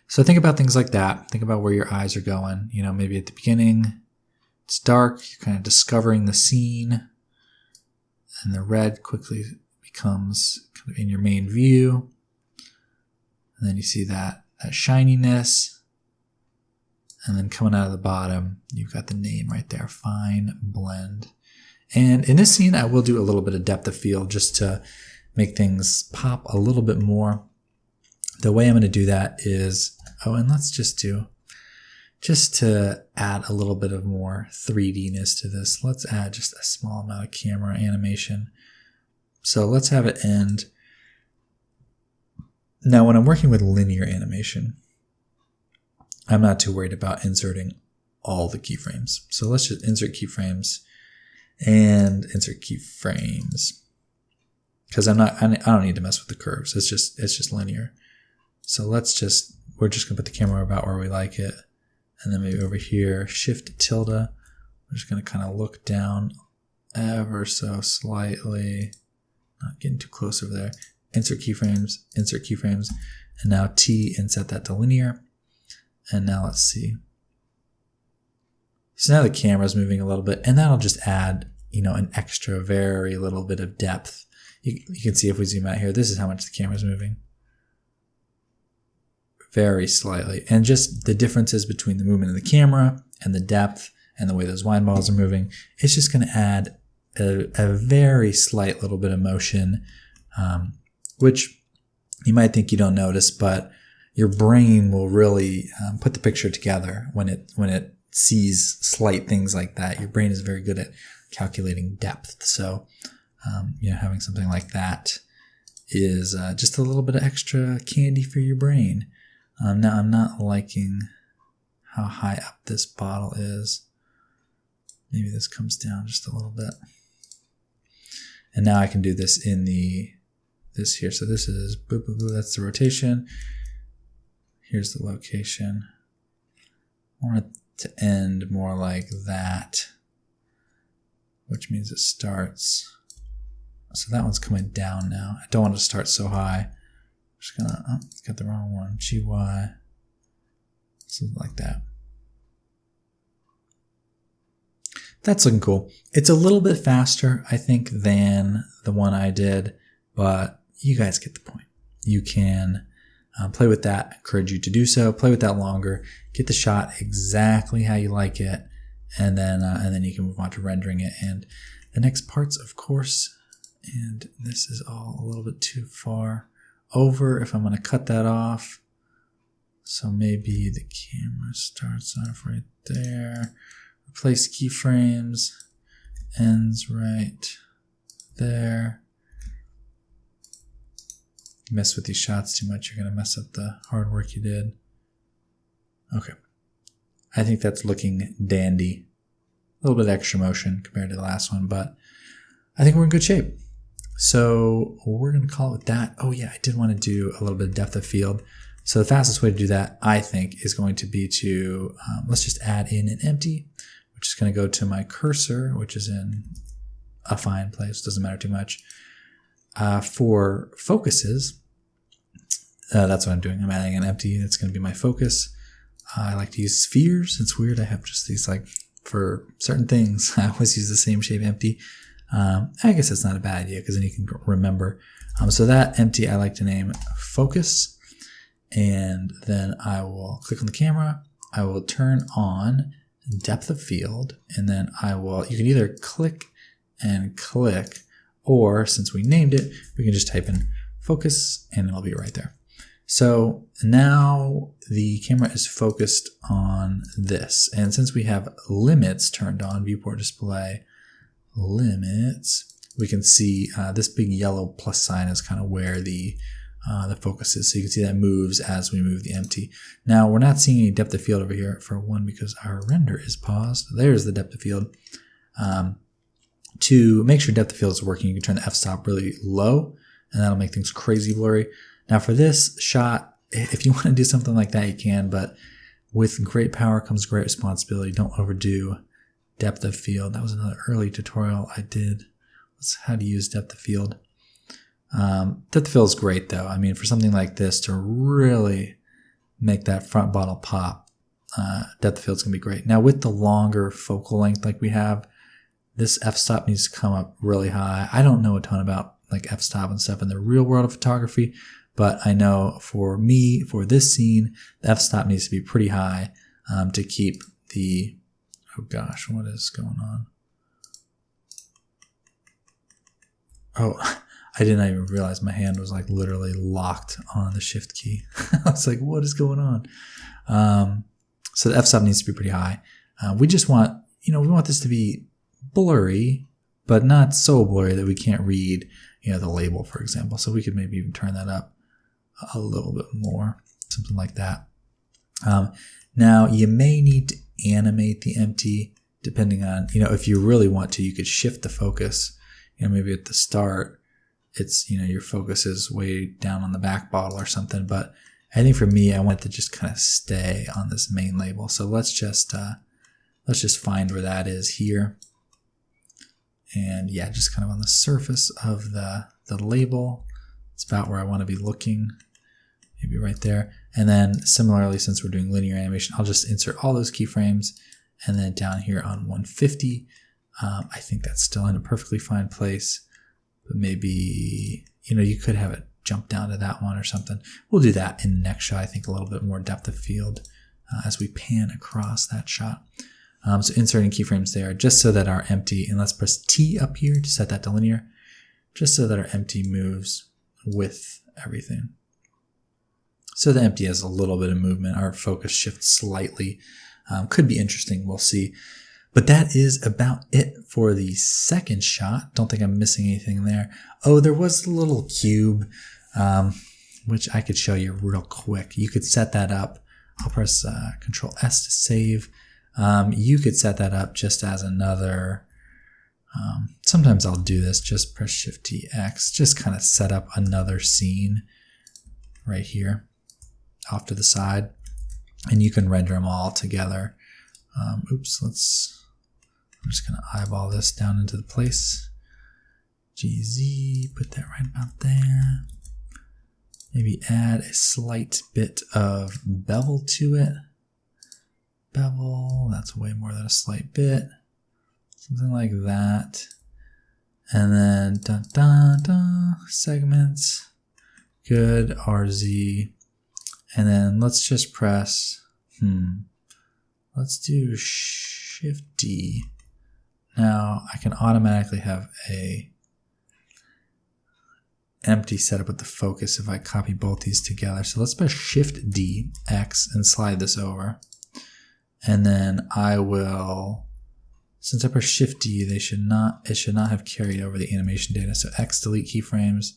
So think about things like that. Think about where your eyes are going. You know, maybe at the beginning, it's dark, you're kind of discovering the scene. And the red quickly becomes kind of in your main view. And then you see that shininess. And then coming out of the bottom, you've got the name right there, Fine Blend. And in this scene, I will do a little bit of depth of field just to make things pop a little bit more. The way I'm going to do that is, and let's just to add a little bit of more 3D-ness to this, let's add just a small amount of camera animation. So let's have it end. Now, when I'm working with linear animation, I'm not too worried about inserting all the keyframes. So let's just insert keyframes and insert keyframes, because I don't need to mess with the curves. It's just linear. So we're just gonna put the camera about where we like it, and then maybe over here, Shift tilde. We're just gonna kind of look down ever so slightly, not getting too close over there. Insert keyframes, and now T and set that to linear. And now let's see. So now the camera's moving a little bit, and that'll just add, an extra very little bit of depth. You can see if we zoom out here, this is how much the camera's moving. Very slightly. And just the differences between the movement of the camera and the depth and the way those wine bottles are moving, it's just going to add a very slight little bit of motion, which you might think you don't notice, but your brain will really put the picture together when it sees slight things like that. Your brain is very good at calculating depth. So, having something like that is just a little bit of extra candy for your brain. Now, I'm not liking how high up this bottle is. Maybe this comes down just a little bit. And now I can do this in this here. So this is, boop, boop, boop, that's the rotation. Here's the location. I want it to end more like that, which means it starts. So that one's coming down now. I don't want it to start so high. I'm just gonna, got the wrong one. GY, something like that. That's looking cool. It's a little bit faster, I think, than the one I did, but you guys get the point. You can play with that. I encourage you to do so. Play with that longer. Get the shot exactly how you like it, and then you can move on to rendering it and the next parts, of course. And this is all a little bit too far over if I'm going to cut that off. So maybe the camera starts off right there. Replace keyframes. Ends right there. Mess with these shots too much, you're going to mess up the hard work you did. Okay. I think that's looking dandy. A little bit extra motion compared to the last one, but I think we're in good shape. So we're going to call it with that. Oh yeah, I did want to do a little bit of depth of field. So the fastest way to do that, I think, is going to be to, let's just add in an empty, which is going to go to my cursor, which is in a fine place. Doesn't matter too much. For focuses, that's what I'm doing. I'm adding an empty. That's going to be my focus. I like to use spheres. It's weird. I have just these, like, for certain things, I always use the same shape empty. I guess that's not a bad idea because then you can remember. So that empty I like to name focus. And then I will click on the camera. I will turn on depth of field. And then you can either click and click, or since we named it, we can just type in focus and it'll be right there. So now the camera is focused on this. And since we have limits turned on, viewport display limits, we can see this big yellow plus sign is kind of where the focus is. So you can see that moves as we move the empty. Now we're not seeing any depth of field over here for one because our render is paused. There's the depth of field. To make sure depth of field is working, you can turn the f-stop really low and that'll make things crazy blurry. Now for this shot, if you want to do something like that, you can, but with great power comes great responsibility. Don't overdo depth of field. That was another early tutorial I did. That's how to use depth of field. Depth of field is great though. I mean, for something like this to really make that front bottle pop, depth of field is going to be great. Now with the longer focal length like we have, this f-stop needs to come up really high. I don't know a ton about like f-stop and stuff in the real world of photography, but I know for me, for this scene, the f-stop needs to be pretty high to keep the, oh gosh, what is going on? Oh, I didn't even realize my hand was like literally locked on the shift key. I was like, what is going on? So the f-stop needs to be pretty high. We just want, we want this to be blurry, but not so blurry that we can't read, the label, for example. So we could maybe even turn that up a little bit more, something like that. Now you may need to animate the empty depending on, if you really want to, you could shift the focus. Maybe at the start, it's, your focus is way down on the back bottle or something. But I think for me, I want to just kind of stay on this main label. So let's just find where that is here. And yeah, just kind of on the surface of the label. It's about where I want to be looking, maybe right there. And then similarly, since we're doing linear animation, I'll just insert all those keyframes. And then down here on 150, I think that's still in a perfectly fine place. But maybe, you could have it jump down to that one or something. We'll do that in the next shot. I think a little bit more depth of field as we pan across that shot. So inserting keyframes there just so that our empty, and let's press T up here to set that to linear, just so that our empty moves with everything. So the empty has a little bit of movement. Our focus shifts slightly. Could be interesting. We'll see. But that is about it for the second shot. Don't think I'm missing anything there. Oh, there was a little cube, which I could show you real quick. You could set that up. I'll press Control S to save. You could set that up just as another, sometimes I'll do this, just press Shift T X, just kind of set up another scene right here off to the side. And you can render them all together. I'm just going to eyeball this down into the place. GZ, put that right about there. Maybe add a slight bit of bevel to it. Bevel, that's way more than a slight bit. Something like that. And then segments. Good, RZ. And then let's just press, let's do Shift D. Now I can automatically have a empty setup with the focus if I copy both these together. So let's press Shift D, X, and slide this over. And then I will, since I press Shift D, it should not have carried over the animation data. So X, delete keyframes.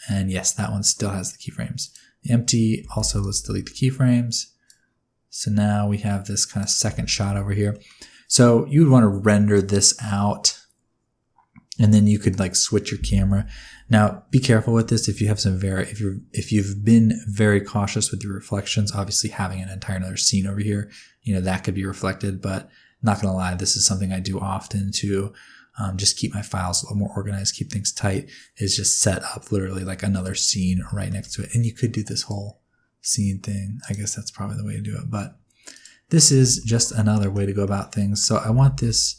And yes, that one still has the keyframes. The empty, also let's delete the keyframes. So now we have this kind of second shot over here. So you would want to render this out, and then you could like switch your camera. Now be careful with this. If you have if you've been very cautious with your reflections, obviously having an entire another scene over here, that could be reflected, but not gonna lie, this is something I do often to just keep my files a little more organized, keep things tight, is just set up literally like another scene right next to it. And you could do this whole scene thing. I guess that's probably the way to do it, but this is just another way to go about things. So I want this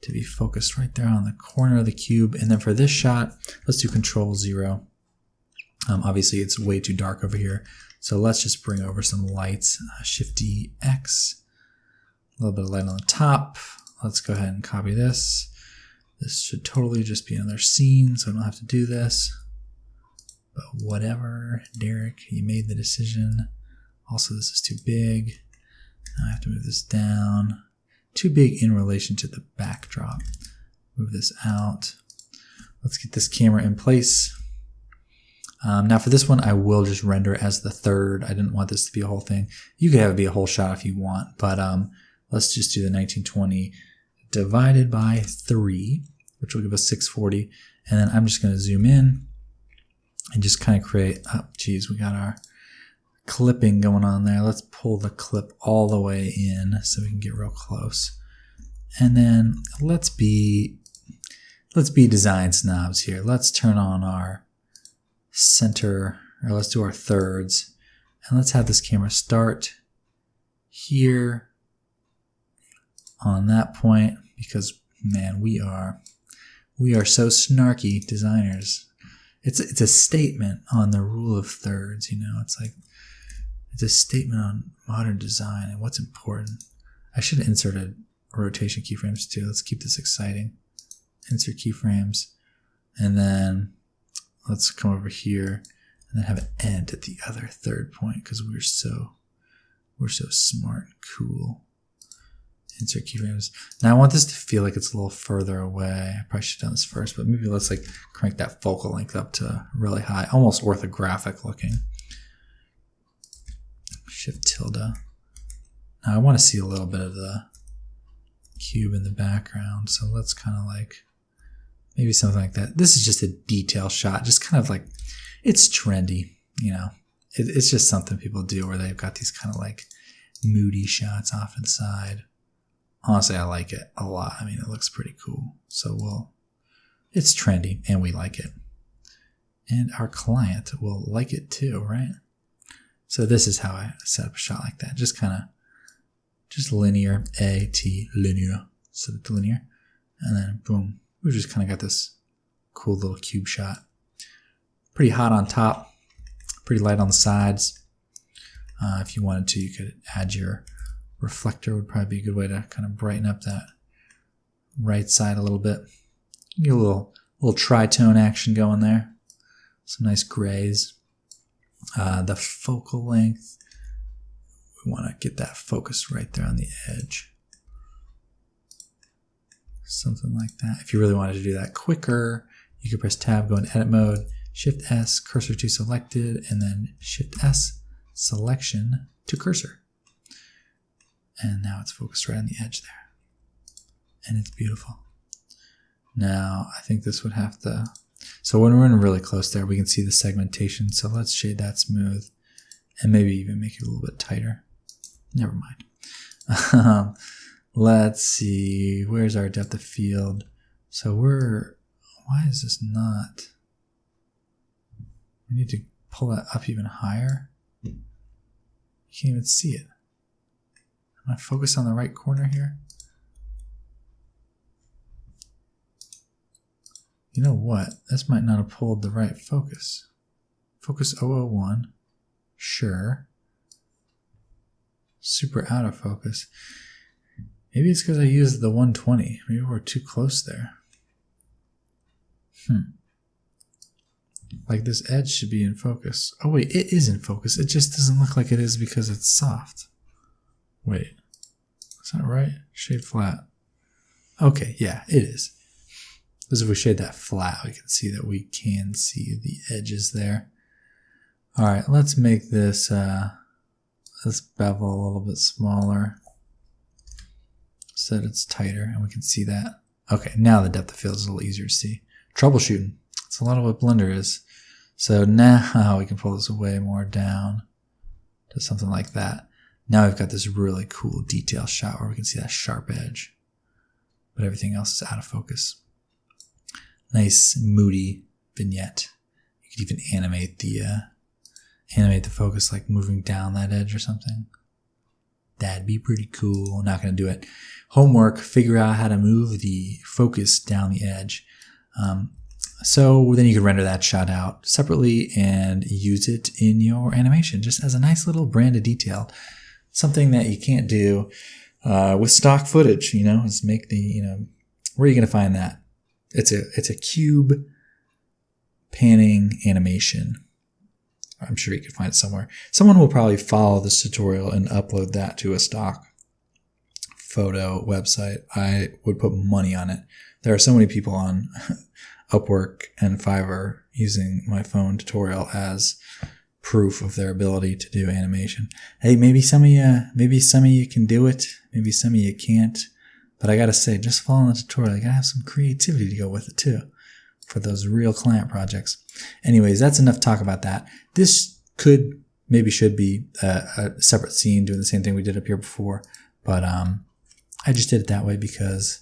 to be focused right there on the corner of the cube. And then for this shot, let's do Control 0. Obviously it's way too dark over here. So let's just bring over some lights, Shift D, X, a little bit of light on the top. Let's go ahead and copy this. This should totally just be another scene, so I don't have to do this. But whatever, Derek, you made the decision. Also, this is too big. Now I have to move this down. Too big in relation to the backdrop. Move this out. Let's get this camera in place. Now for this one, I will just render as the third. I didn't want this to be a whole thing. You could have it be a whole shot if you want, but let's just do the 1920 divided by 3, which will give us 640. And then I'm just going to zoom in and just kind of create, oh geez, we got our clipping going on there. Let's pull the clip all the way in so we can get real close. And then let's be design snobs here. Let's turn on our center, or let's do our thirds, and let's have this camera start here on that point, because Man, we are so snarky designers. It's a statement on the rule of thirds, you know. It's a statement on modern design and what's important. I should have inserted rotation keyframes too. Let's keep this exciting. Insert keyframes, and then let's come over here and then have an end at the other third point because we're so smart and cool. Insert keyframes. Now I want this to feel like it's a little further away. I probably should have done this first, but maybe let's like crank that focal length up to really high, almost orthographic looking. Shift tilde. Now I want to see a little bit of the cube in the background, so let's kind of like maybe something like that. This is just a detail shot, just kind of like, it's trendy, you know. It's just something people do where they've got these kind of like moody shots off to the side. Honestly, I like it a lot. I mean, it looks pretty cool. So it's trendy and we like it. And our client will like it too, right? So this is how I set up a shot like that. Just linear, A-T, linear. Set it to linear. And then boom, we just kind of got this cool little cube shot. Pretty hot on top, pretty light on the sides. If you wanted to, you could add your reflector, would probably be a good way to kind of brighten up that right side a little bit. Get a little tritone action going there. Some nice grays. The focal length, we want to get that focus right there on the edge. Something like that. If you really wanted to do that quicker, you could press tab, go in edit mode, shift S, cursor to selected, and then shift S, selection to cursor. And now it's focused right on the edge there. And it's beautiful. Now, I think this would have to... So when we're in really close there, we can see the segmentation. So let's shade that smooth and maybe even make it a little bit tighter. Never mind. Let's see. Where's our depth of field? So why is this not... We need to pull that up even higher. You can't even see it. Am I focused on the right corner here? You know what? This might not have pulled the right focus. Focus 001. Sure. Super out of focus. Maybe it's because I used the 120. Maybe we're too close there. Like this edge should be in focus. Oh wait, it is in focus. It just doesn't look like it is because it's soft. Wait, is that right? Shade flat. Okay, yeah, it is. Because if we shade that flat, we can see that we can see the edges there. All right, let's make this bevel a little bit smaller so that it's tighter and we can see that. Okay, now the depth of field is a little easier to see. Troubleshooting. It's a lot of what Blender is. So now we can pull this way more down to something like that. Now we've got this really cool detail shot where we can see that sharp edge, but everything else is out of focus. Nice moody vignette. You could even animate the focus, like moving down that edge or something. That'd be pretty cool. I'm not going to do it. Homework, figure out how to move the focus down the edge. So then you can render that shot out separately and use it in your animation just as a nice little brand of detail. Something that you can't do with stock footage, is make the, where are you going to find that? It's a cube panning animation. I'm sure you can find it somewhere. Someone will probably follow this tutorial and upload that to a stock photo website. I would put money on it. There are so many people on Upwork and Fiverr using my phone tutorial as proof of their ability to do animation. Hey, maybe some of you can do it. Maybe some of you can't. But I gotta say, just following the tutorial, you gotta have some creativity to go with it too for those real client projects. Anyways, that's enough talk about that. This should be a separate scene doing the same thing we did up here before. But I just did it that way because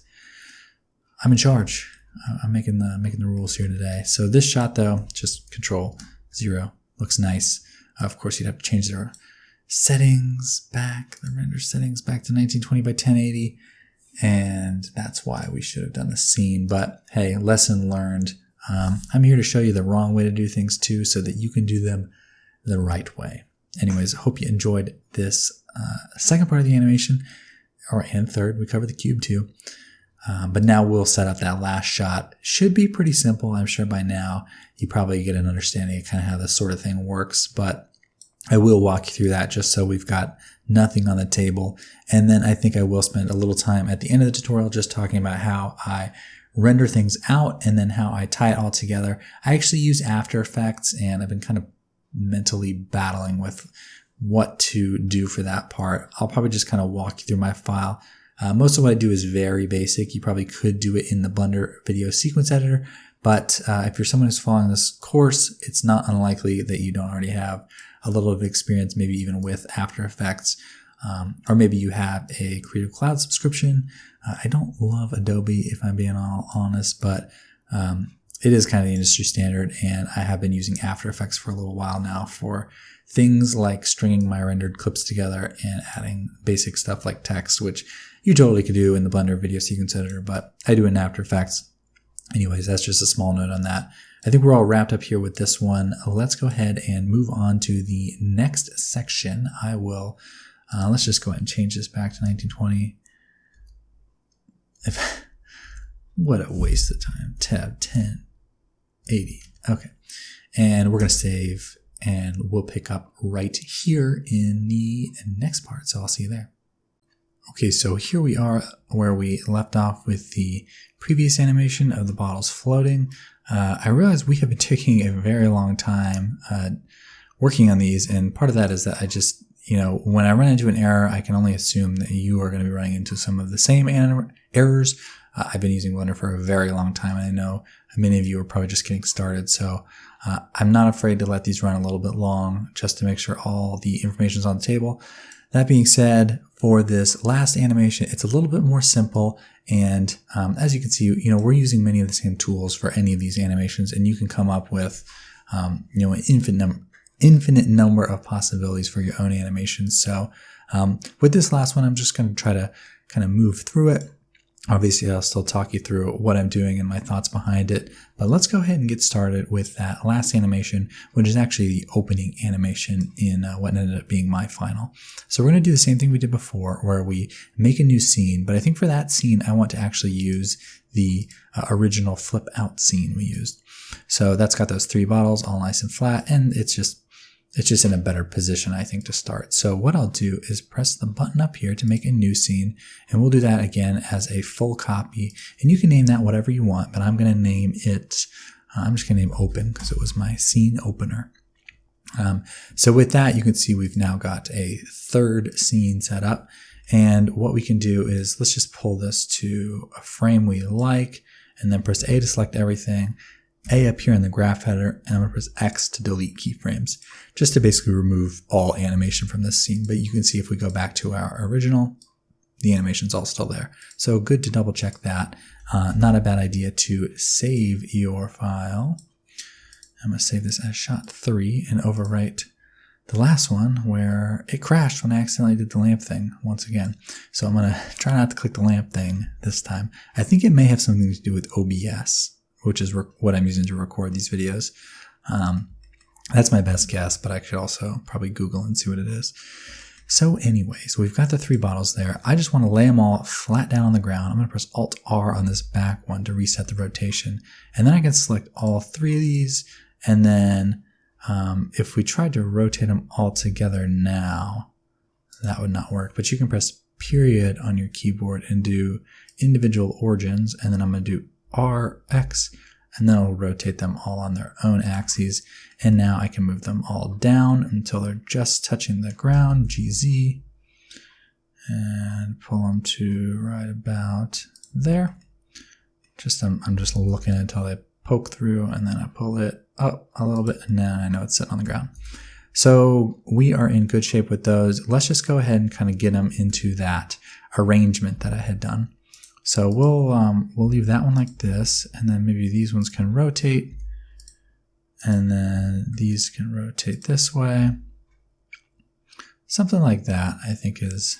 I'm in charge. I'm making the rules here today. So this shot though, just Control 0, looks nice. Of course, you'd have to change the render settings back to 1920 by 1080. and that's why we should have done the scene. But hey, lesson learned. I'm here to show you the wrong way to do things too, so that you can do them the right way. Anyways, I hope you enjoyed this second part of the animation, and third. We covered the cube too. But now we'll set up that last shot. Should be pretty simple. I'm sure by now you probably get an understanding of kind of how this sort of thing works, but I will walk you through that just so we've got nothing on the table. And then I think I will spend a little time at the end of the tutorial just talking about how I render things out and then how I tie it all together. I actually use After Effects, and I've been kind of mentally battling with what to do for that part. I'll probably just kind of walk you through my file. Most of what I do is very basic. You probably could do it in the Blender Video Sequence Editor, but if you're someone who's following this course, it's not unlikely that you don't already have a little bit of experience, maybe even with After Effects, or maybe you have a Creative Cloud subscription. I don't love Adobe, if I'm being all honest, but it is kind of the industry standard, and I have been using After Effects for a little while now for things like stringing my rendered clips together and adding basic stuff like text, which you totally could do in the Blender Video Sequence Editor, but I do it in After Effects. Anyways, that's just a small note on that. I think we're all wrapped up here with this one. Let's go ahead and move on to the next section. I will, let's just go ahead and change this back to 1920. What a waste of time. Tab 1080. Okay. And we're going to save, and we'll pick up right here in the next part. So I'll see you there. Okay, so here we are where we left off with the previous animation of the bottles floating. I realize we have been taking a very long time working on these, and part of that is that I just, when I run into an error, I can only assume that you are going to be running into some of the same errors. I've been using Blender for a very long time, and I know many of you are probably just getting started, so I'm not afraid to let these run a little bit long just to make sure all the information is on the table. That being said, for this last animation, it's a little bit more simple, and as you can see, we're using many of the same tools for any of these animations, and you can come up with an infinite number of possibilities for your own animations. So with this last one, I'm just going to try to kind of move through it. Obviously, I'll still talk you through what I'm doing and my thoughts behind it, but let's go ahead and get started with that last animation, which is actually the opening animation in what ended up being my final. So we're going to do the same thing we did before, where we make a new scene, but I think for that scene, I want to actually use the original flip out scene we used. So that's got those three bottles all nice and flat, and it's just in a better position, I think, to start. So what I'll do is press the button up here to make a new scene, and we'll do that again as a full copy. And you can name that whatever you want, but I'm going to name it, I'm just going to name open because it was my scene opener. So with that, you can see we've now got a third scene set up. And what we can do is let's just pull this to a frame we like, and then press A to select everything. A up here in the graph header, and I'm going to press X to delete keyframes, just to basically remove all animation from this scene. But you can see if we go back to our original, the animation's all still there. So good to double check that. Not a bad idea to save your file. I'm going to save this as shot 3 and overwrite the last one where it crashed when I accidentally did the lamp thing once again. So I'm going to try not to click the lamp thing this time. I think it may have something to do with OBS, which is what I'm using to record these videos. That's my best guess, but I could also probably Google and see what it is. So anyways, we've got the three bottles there. I just want to lay them all flat down on the ground. I'm going to press Alt-R on this back one to reset the rotation. And then I can select all three of these. And then if we tried to rotate them all together now, that would not work. But you can press period on your keyboard and do individual origins. And then I'm going to do RX, and then I'll rotate them all on their own axes. And now I can move them all down until they're just touching the ground, GZ, and pull them to right about there. I'm just looking until they poke through, and then I pull it up a little bit, and now I know it's sitting on the ground. So we are in good shape with those. Let's just go ahead and kind of get them into that arrangement that I had done. So we'll leave that one like this, and then maybe these ones can rotate, and then these can rotate this way. Something like that I think is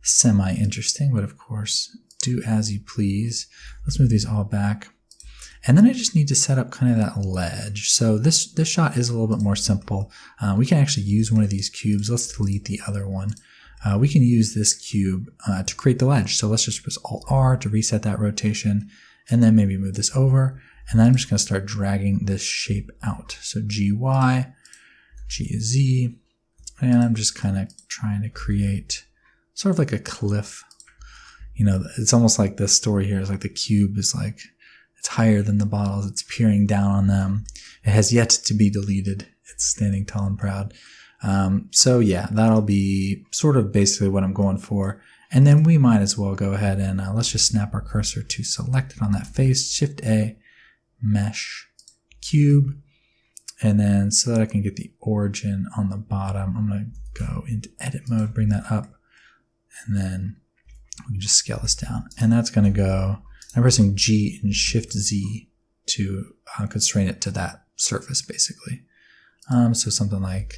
semi-interesting, but of course do as you please. Let's move these all back. And then I just need to set up kind of that ledge. So this shot is a little bit more simple. We can actually use one of these cubes. Let's delete the other one. We can use this cube to create the ledge. So let's just press Alt-R to reset that rotation, and then maybe move this over. And then I'm just going to start dragging this shape out. So GY, GZ, and I'm just kind of trying to create sort of like a cliff. You know, it's almost like this story here is like the cube is like, it's higher than the bottles. It's peering down on them. It has yet to be deleted. It's standing tall and proud. So yeah, that'll be sort of basically what I'm going for. And then we might as well go ahead and let's just snap our cursor to selected on that face, Shift A, Mesh, Cube. And then so that I can get the origin on the bottom, I'm going to go into edit mode, bring that up, and then we can just scale this down. And that's going to go, I'm pressing G and Shift Z to constrain it to that surface basically. So something like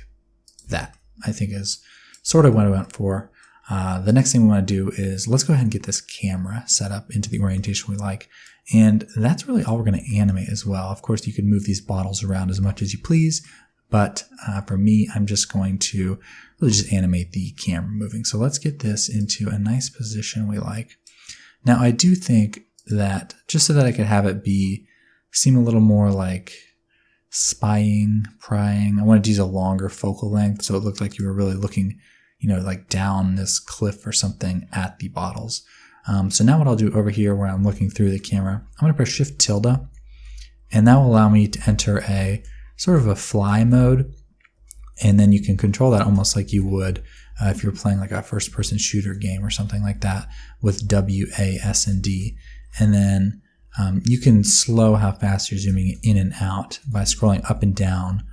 that, I think, is sort of what I went for. The next thing we want to do is let's go ahead and get this camera set up into the orientation we like. And that's really all we're going to animate as well. Of course, you could move these bottles around as much as you please, but for me, I'm just going to really just animate the camera moving. So let's get this into a nice position we like. Now, I do think that just so that I could have it seem a little more like spying, prying, I wanted to use a longer focal length so it looked like you were really looking, you know, like down this cliff or something at the bottles. So now what I'll do over here where I'm looking through the camera, I'm going to press Shift tilde, and that will allow me to enter a sort of a fly mode. And then you can control that almost like you would if you're playing like a first-person shooter game or something like that with W, A, S, and D. And then you can slow how fast you're zooming in and out by scrolling up and down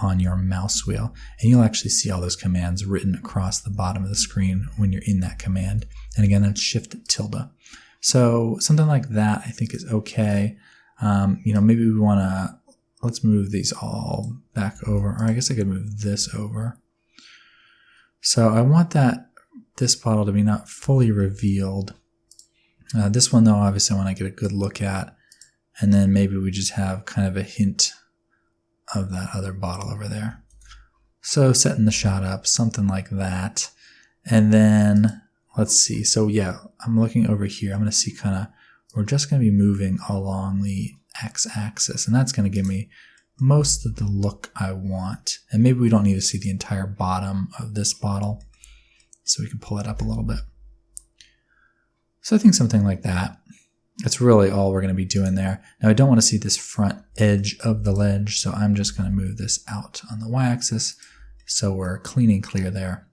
on your mouse wheel. And you'll actually see all those commands written across the bottom of the screen when you're in that command. And again, that's Shift tilde. So something like that I think is okay. You know, maybe we want to, let's move these all back over, or I guess I could move this over. So I want this bottle to be not fully revealed. This one though, obviously I want to get a good look at, and then maybe we just have kind of a hint of that other bottle over there. So setting the shot up, something like that. And then let's see. So yeah, I'm looking over here. I'm going to see we're just going to be moving along the x-axis, and that's going to give me most of the look I want. And maybe we don't need to see the entire bottom of this bottle, so we can pull it up a little bit. So I think something like that. That's really all we're going to be doing there. Now I don't want to see this front edge of the ledge, so I'm just going to move this out on the y-axis so we're clean and clear there.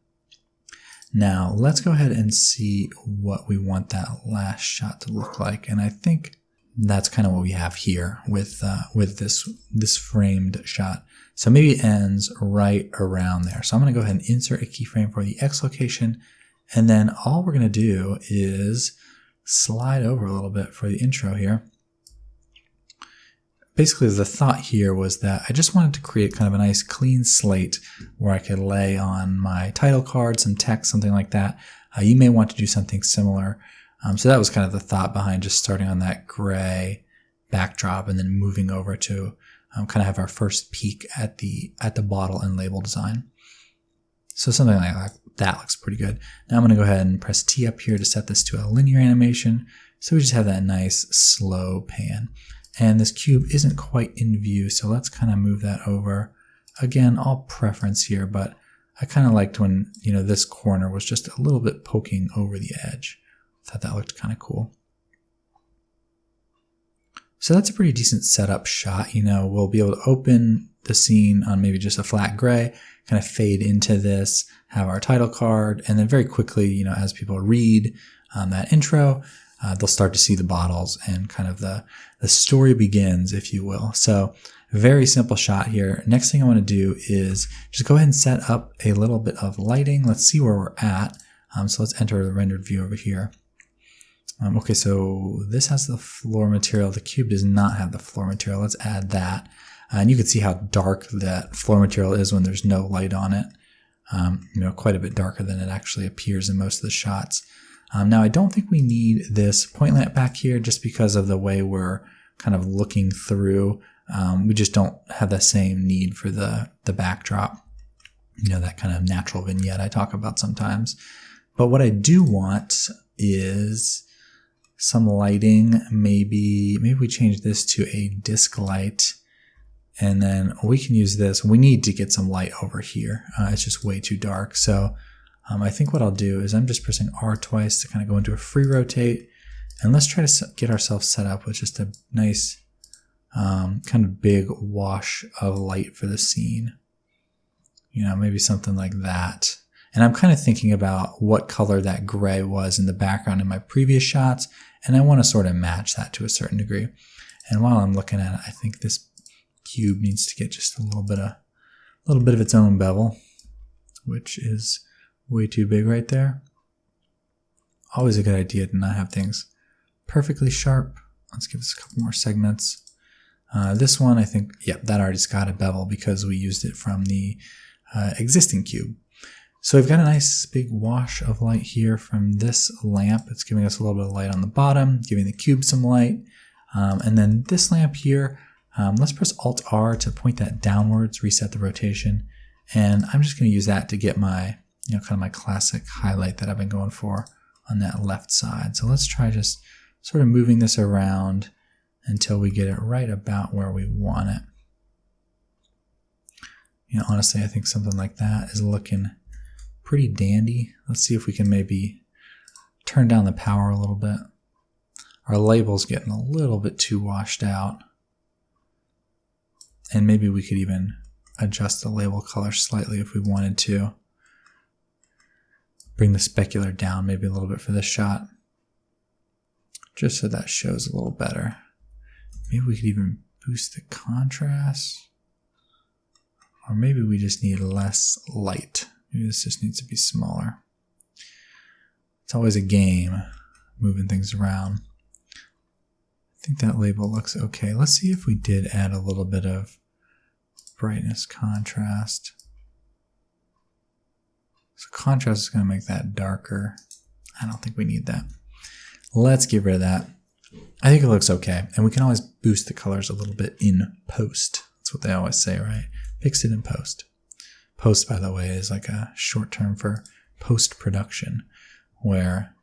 Now let's go ahead and see what we want that last shot to look like, and I think that's kind of what we have here with this framed shot. So maybe it ends right around there. So I'm going to go ahead and insert a keyframe for the X location, and then all we're going to do is slide over a little bit for the intro here. Basically, the thought here was that I just wanted to create kind of a nice clean slate where I could lay on my title card, some text, something like that. You may want to do something similar. So that was kind of the thought behind just starting on that gray backdrop and then moving over to kind of have our first peek at the bottle and label design. So something like that looks pretty good. Now I'm going to go ahead and press T up here to set this to a linear animation. So we just have that nice slow pan. And this cube isn't quite in view, so let's kind of move that over. Again, all preference here, but I kind of liked when, you know, this corner was just a little bit poking over the edge. Thought that looked kind of cool. So that's a pretty decent setup shot. You know, we'll be able to open the scene on maybe just a flat gray, kind of fade into this, have our title card, and then very quickly, you know, as people read that intro, they'll start to see the bottles and kind of the story begins, if you will. So very simple shot here. Next thing I want to do is just go ahead and set up a little bit of lighting. Let's see where we're at. So let's enter the rendered view over here. Okay, so this has the floor material. The cube does not have the floor material. Let's add that. And you can see how dark that floor material is when there's no light on it. You know, quite a bit darker than it actually appears in most of the shots. Now I don't think we need this point lamp back here just because of the way we're kind of looking through. We just don't have the same need for the backdrop, that kind of natural vignette I talk about sometimes. But what I do want is some lighting. Maybe we change this to a disc light, and then we can use this. We need to get some light over here. It's just way too dark. So I think what I'll do is I'm just pressing R twice to kind of go into a free rotate, and let's try to get ourselves set up with just a nice kind of big wash of light for the scene. Maybe something like that. And I'm kind of thinking about what color that gray was in the background in my previous shots, and I want to sort of match that to a certain degree. And while I'm looking at it, I think this cube needs to get just a little bit of its own bevel, which is way too big right there. Always a good idea to not have things perfectly sharp. Let's give this a couple more segments. This one, I think, that already's got a bevel because we used it from the existing cube. So we've got a nice big wash of light here from this lamp. It's giving us a little bit of light on the bottom, giving the cube some light. And then this lamp here, let's press Alt-R to point that downwards, reset the rotation. And I'm just going to use that to get my, kind of my classic highlight that I've been going for on that left side. So let's try just sort of moving this around until we get it right about where we want it. Honestly, I think something like that is looking pretty dandy. Let's see if we can maybe turn down the power a little bit. Our label's getting a little bit too washed out. And maybe we could even adjust the label color slightly if we wanted to. Bring the specular down maybe a little bit for this shot, just so that shows a little better. Maybe we could even boost the contrast. Or maybe we just need less light. Maybe this just needs to be smaller. It's always a game moving things around. I think that label looks okay. Let's see if we did add a little bit of brightness contrast. So contrast is going to make that darker. I don't think we need that. Let's get rid of that. I think it looks okay. And we can always boost the colors a little bit in post. That's what they always say, right? Fix it in post. Post, by the way, is like a short term for post-production, where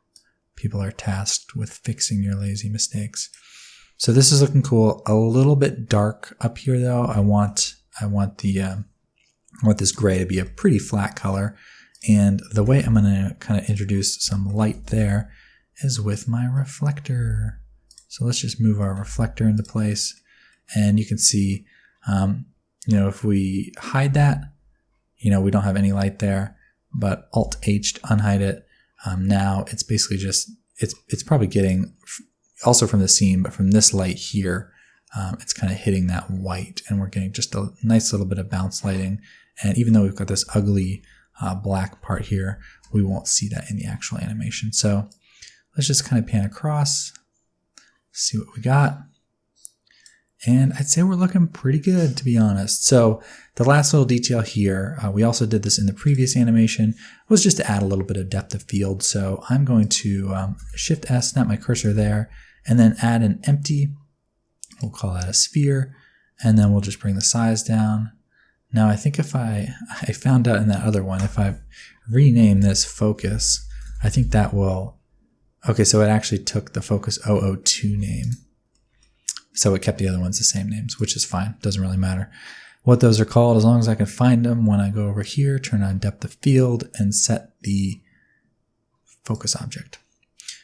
people are tasked with fixing your lazy mistakes. So this is looking cool. A little bit dark up here, though. I want this gray to be a pretty flat color. And the way I'm going to kind of introduce some light there is with my reflector. So let's just move our reflector into place. And you can see, if we hide that, we don't have any light there, but Alt-H to unhide it. Now it's basically just, it's probably getting, also from the scene, but from this light here, it's kind of hitting that white, and we're getting just a nice little bit of bounce lighting. And even though we've got this ugly black part here, we won't see that in the actual animation. So let's just kind of pan across, see what we got. And I'd say we're looking pretty good, to be honest. So the last little detail here, we also did this in the previous animation, was just to add a little bit of depth of field. So I'm going to Shift S, snap my cursor there, and then add an empty, we'll call that a sphere, and then we'll just bring the size down. Now I think if I found out in that other one, if I rename this focus, I think that will, okay, so it actually took the focus 002 name. So it kept the other ones the same names, which is fine. Doesn't really matter what those are called, as long as I can find them when I go over here, turn on depth of field, and set the focus object.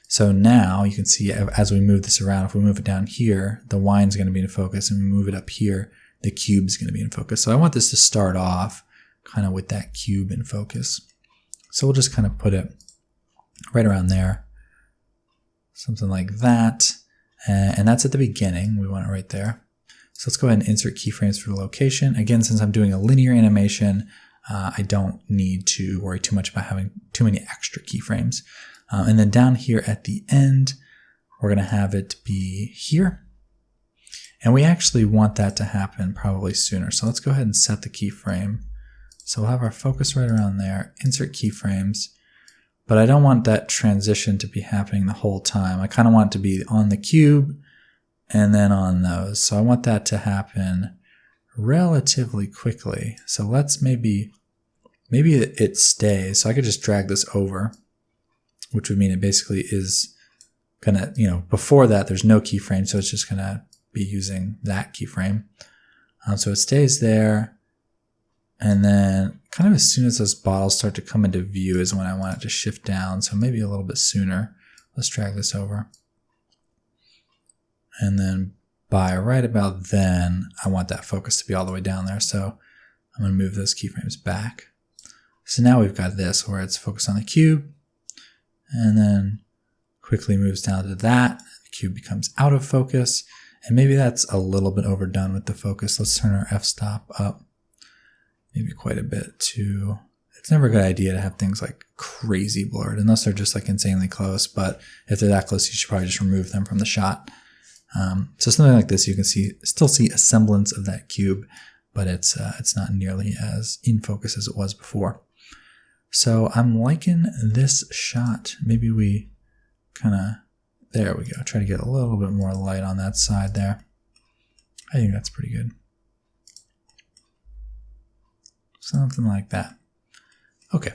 So now you can see as we move this around, if we move it down here, the wine's going to be in focus, and we move it up here, the cube's going to be in focus. So I want this to start off kind of with that cube in focus. So we'll just kind of put it right around there, something like that. And that's at the beginning. We want it right there. So let's go ahead and insert keyframes for the location. Again, since I'm doing a linear animation, I don't need to worry too much about having too many extra keyframes. And then down here at the end, we're going to have it be here. And we actually want that to happen probably sooner. So let's go ahead and set the keyframe. So we'll have our focus right around there, insert keyframes. but I don't want that transition to be happening the whole time. I kind of want it to be on the cube and then on those. So I want that to happen relatively quickly. So let's maybe it stays. So I could just drag this over, which would mean it basically is gonna, before that there's no keyframe, so it's just gonna be using that keyframe. So it stays there, and then kind of as soon as those bottles start to come into view is when I want it to shift down, so maybe a little bit sooner. Let's drag this over. And then by right about then, I want that focus to be all the way down there, so I'm gonna move those keyframes back. So now we've got this where it's focused on the cube, and then quickly moves down to that. The cube becomes out of focus, and maybe that's a little bit overdone with the focus. Let's turn our f-stop up maybe quite a bit too. It's never a good idea to have things like crazy blurred unless they're just like insanely close, but if they're that close, you should probably just remove them from the shot. So something like this, you can still see a semblance of that cube, but it's not nearly as in focus as it was before. So I'm liking this shot. Maybe we there we go. Try to get a little bit more light on that side there. I think that's pretty good. Something like that. Okay,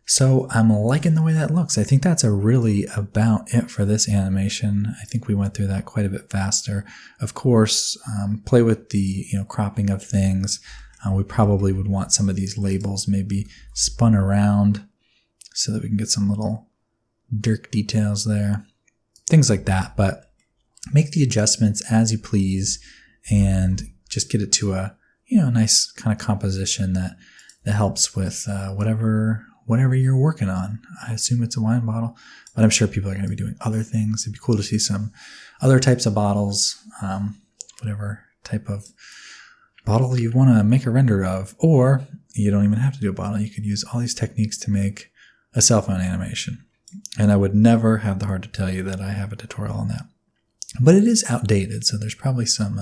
so I'm liking the way that looks. I think that's really about it for this animation. I think we went through that quite a bit faster. Of course, play with the cropping of things. We probably would want some of these labels maybe spun around so that we can get some little Dirk details there, things like that. But make the adjustments as you please and just get it to a nice kind of composition that helps with whatever you're working on. I assume it's a wine bottle, but I'm sure people are going to be doing other things. It'd be cool to see some other types of bottles, whatever type of bottle you want to make a render of, or you don't even have to do a bottle. You could use all these techniques to make a cell phone animation. And I would never have the heart to tell you that I have a tutorial on that. But it is outdated, so there's probably some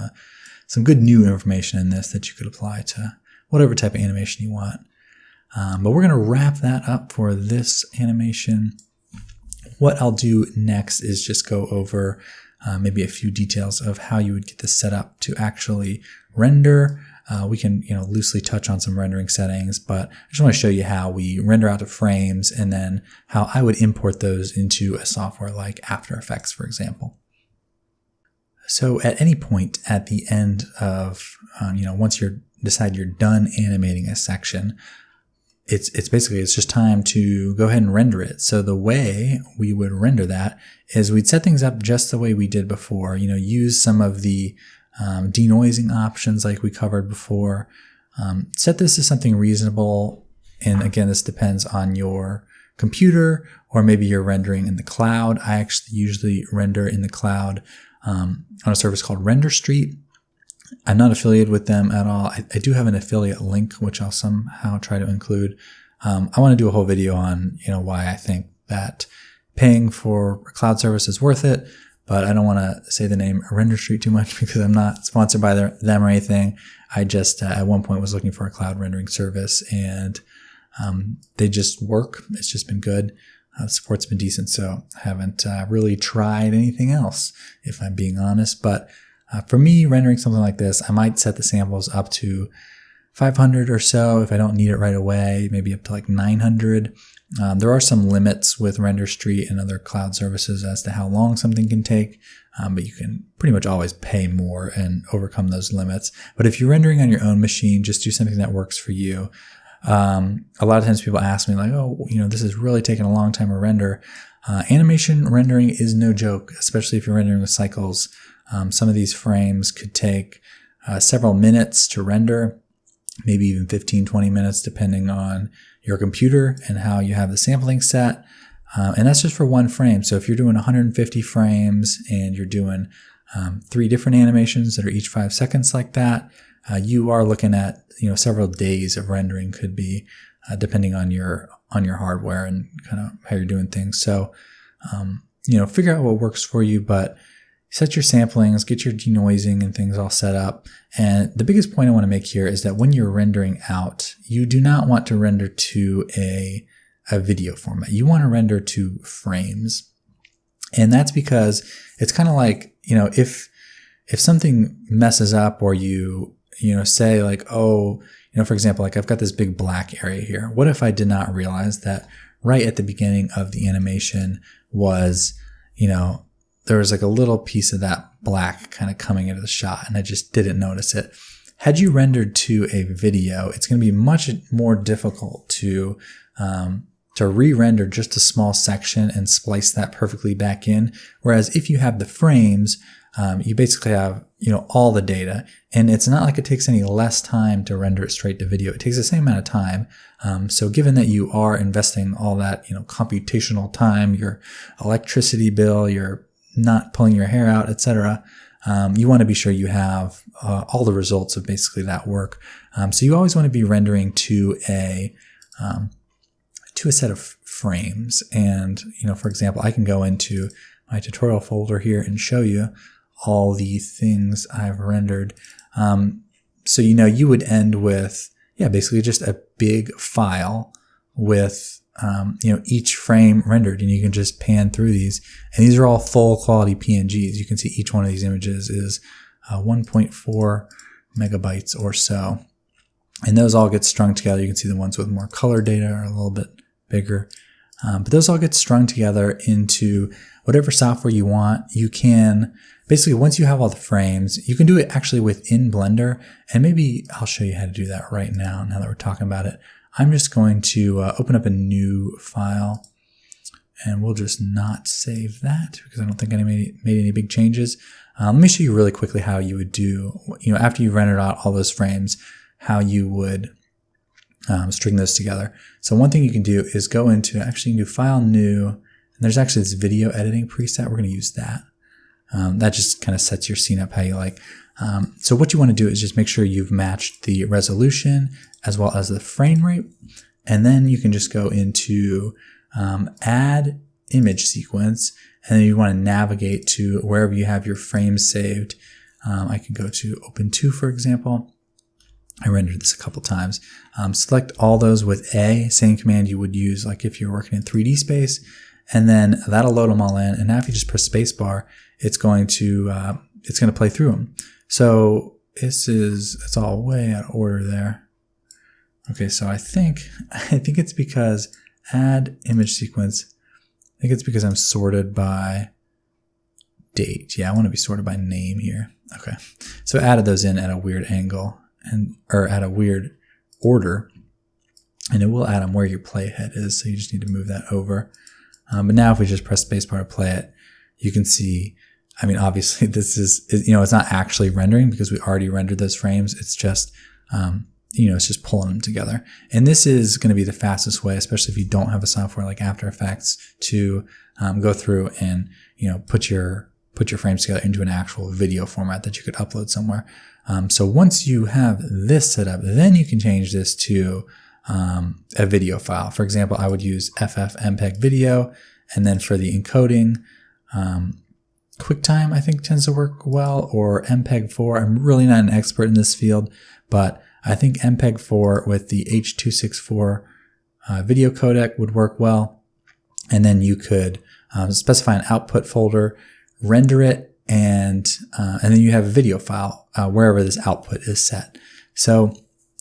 good new information in this that you could apply to whatever type of animation you want. But we're going to wrap that up for this animation. What I'll do next is just go over maybe a few details of how you would get this set up to actually render. We can loosely touch on some rendering settings, but I just want to show you how we render out to frames and then how I would import those into a software like After Effects, for example. So at any point at the end of, once you decide you're done animating a section, it's just time to go ahead and render it. So the way we would render that is we'd set things up just the way we did before, use some of the denoising options like we covered before. Set this to something reasonable. And again, this depends on your computer, or maybe you're rendering in the cloud. I actually usually render in the cloud on a service called Render Street. I'm not affiliated with them at all. I do have an affiliate link, which I'll somehow try to include. I want to do a whole video on, why I think that paying for a cloud service is worth it, but I don't want to say the name Render Street too much because I'm not sponsored by them or anything. I just, at one point, was looking for a cloud rendering service, and they just work. It's just been good. The support's been decent, so I haven't really tried anything else, if I'm being honest. But for me, rendering something like this, I might set the samples up to 500 or so if I don't need it right away, maybe up to like 900. There are some limits with Render Street and other cloud services as to how long something can take, but you can pretty much always pay more and overcome those limits. But if you're rendering on your own machine, just do something that works for you. A lot of times people ask me like, this is really taking a long time to render. Animation rendering is no joke, especially if you're rendering with cycles. Some of these frames could take several minutes to render, maybe even 15-20 minutes depending on your computer and how you have the sampling set. And that's just for one frame. So if you're doing 150 frames and you're doing 3 different animations that are each 5 seconds like that, you are looking at several days of rendering could be depending on your hardware and kind of how you're doing things. So figure out what works for you, but set your samplings, get your denoising and things all set up. And the biggest point I want to make here is that when you're rendering out, you do not want to render to a a video format. You want to render to frames. And that's because it's kind of like, if something messes up, or you say like, oh, for example, like I've got this big black area here. What if I did not realize that right at the beginning of the animation was, there was like a little piece of that black kind of coming into the shot, and I just didn't notice it. Had you rendered to a video, it's going to be much more difficult to re-render just a small section and splice that perfectly back in. Whereas if you have the frames, you basically have, all the data, and it's not like it takes any less time to render it straight to video. It takes the same amount of time. So given that you are investing all that, computational time, your electricity bill, you're not pulling your hair out, etc., you want to be sure you have all the results of basically that work. So you always want to be rendering to a set of frames. And, for example, I can go into my tutorial folder here and show you all the things I've rendered. So, you would end with, basically just a big file with, each frame rendered, and you can just pan through these. And these are all full quality PNGs. You can see each one of these images is 1.4 megabytes or so. And those all get strung together. You can see the ones with more color data are a little bit bigger. But those all get strung together into whatever software you want. You can basically, once you have all the frames, you can do it actually within Blender. And maybe I'll show you how to do that right now that we're talking about it. I'm just going to open up a new file, and we'll just not save that because I don't think I made any big changes. Let me show you really quickly how you would do, after you've rendered out all those frames, how you would string those together. So one thing you can do is go into, actually you can do File, New, and there's actually this video editing preset. We're going to use that. That just kind of sets your scene up how you like. So what you want to do is just make sure you've matched the resolution as well as the frame rate. And then you can just go into Add Image Sequence, and then you want to navigate to wherever you have your frames saved. I can go to Open 2, for example. I rendered this a couple times. Select all those with A, same command you would use like if you're working in 3D space, and then that'll load them all in. And now if you just press spacebar, it's going to play through them. So it's all way out of order there. Okay, so I think it's because Add Image Sequence. I think it's because I'm sorted by date. Yeah, I want to be sorted by name here. Okay, so I added those in at a weird angle or at a weird order, and it will add them where your playhead is. So you just need to move that over. But now if we just press spacebar to play it, you can see. I mean, obviously this is, it's not actually rendering because we already rendered those frames. It's just, it's just pulling them together. And this is going to be the fastest way, especially if you don't have a software like After Effects, to go through and, put your frames together into an actual video format that you could upload somewhere. So once you have this set up, then you can change this to a video file. For example, I would use FFmpeg video, and then for the encoding, QuickTime I think tends to work well, or MPEG-4. I'm really not an expert in this field, but I think MPEG-4 with the H.264 video codec would work well. And then you could specify an output folder, render it, and then you have a video file wherever this output is set. So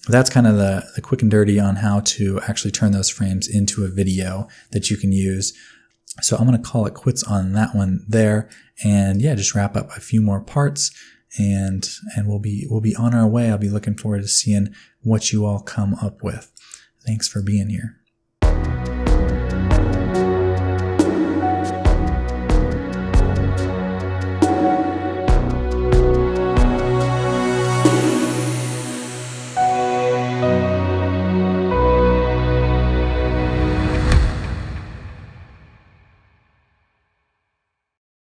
that's kind of the quick and dirty on how to actually turn those frames into a video that you can use. So I'm going to call it quits on that one there, and just wrap up a few more parts, and we'll be on our way. I'll be looking forward to seeing what you all come up with. Thanks for being here.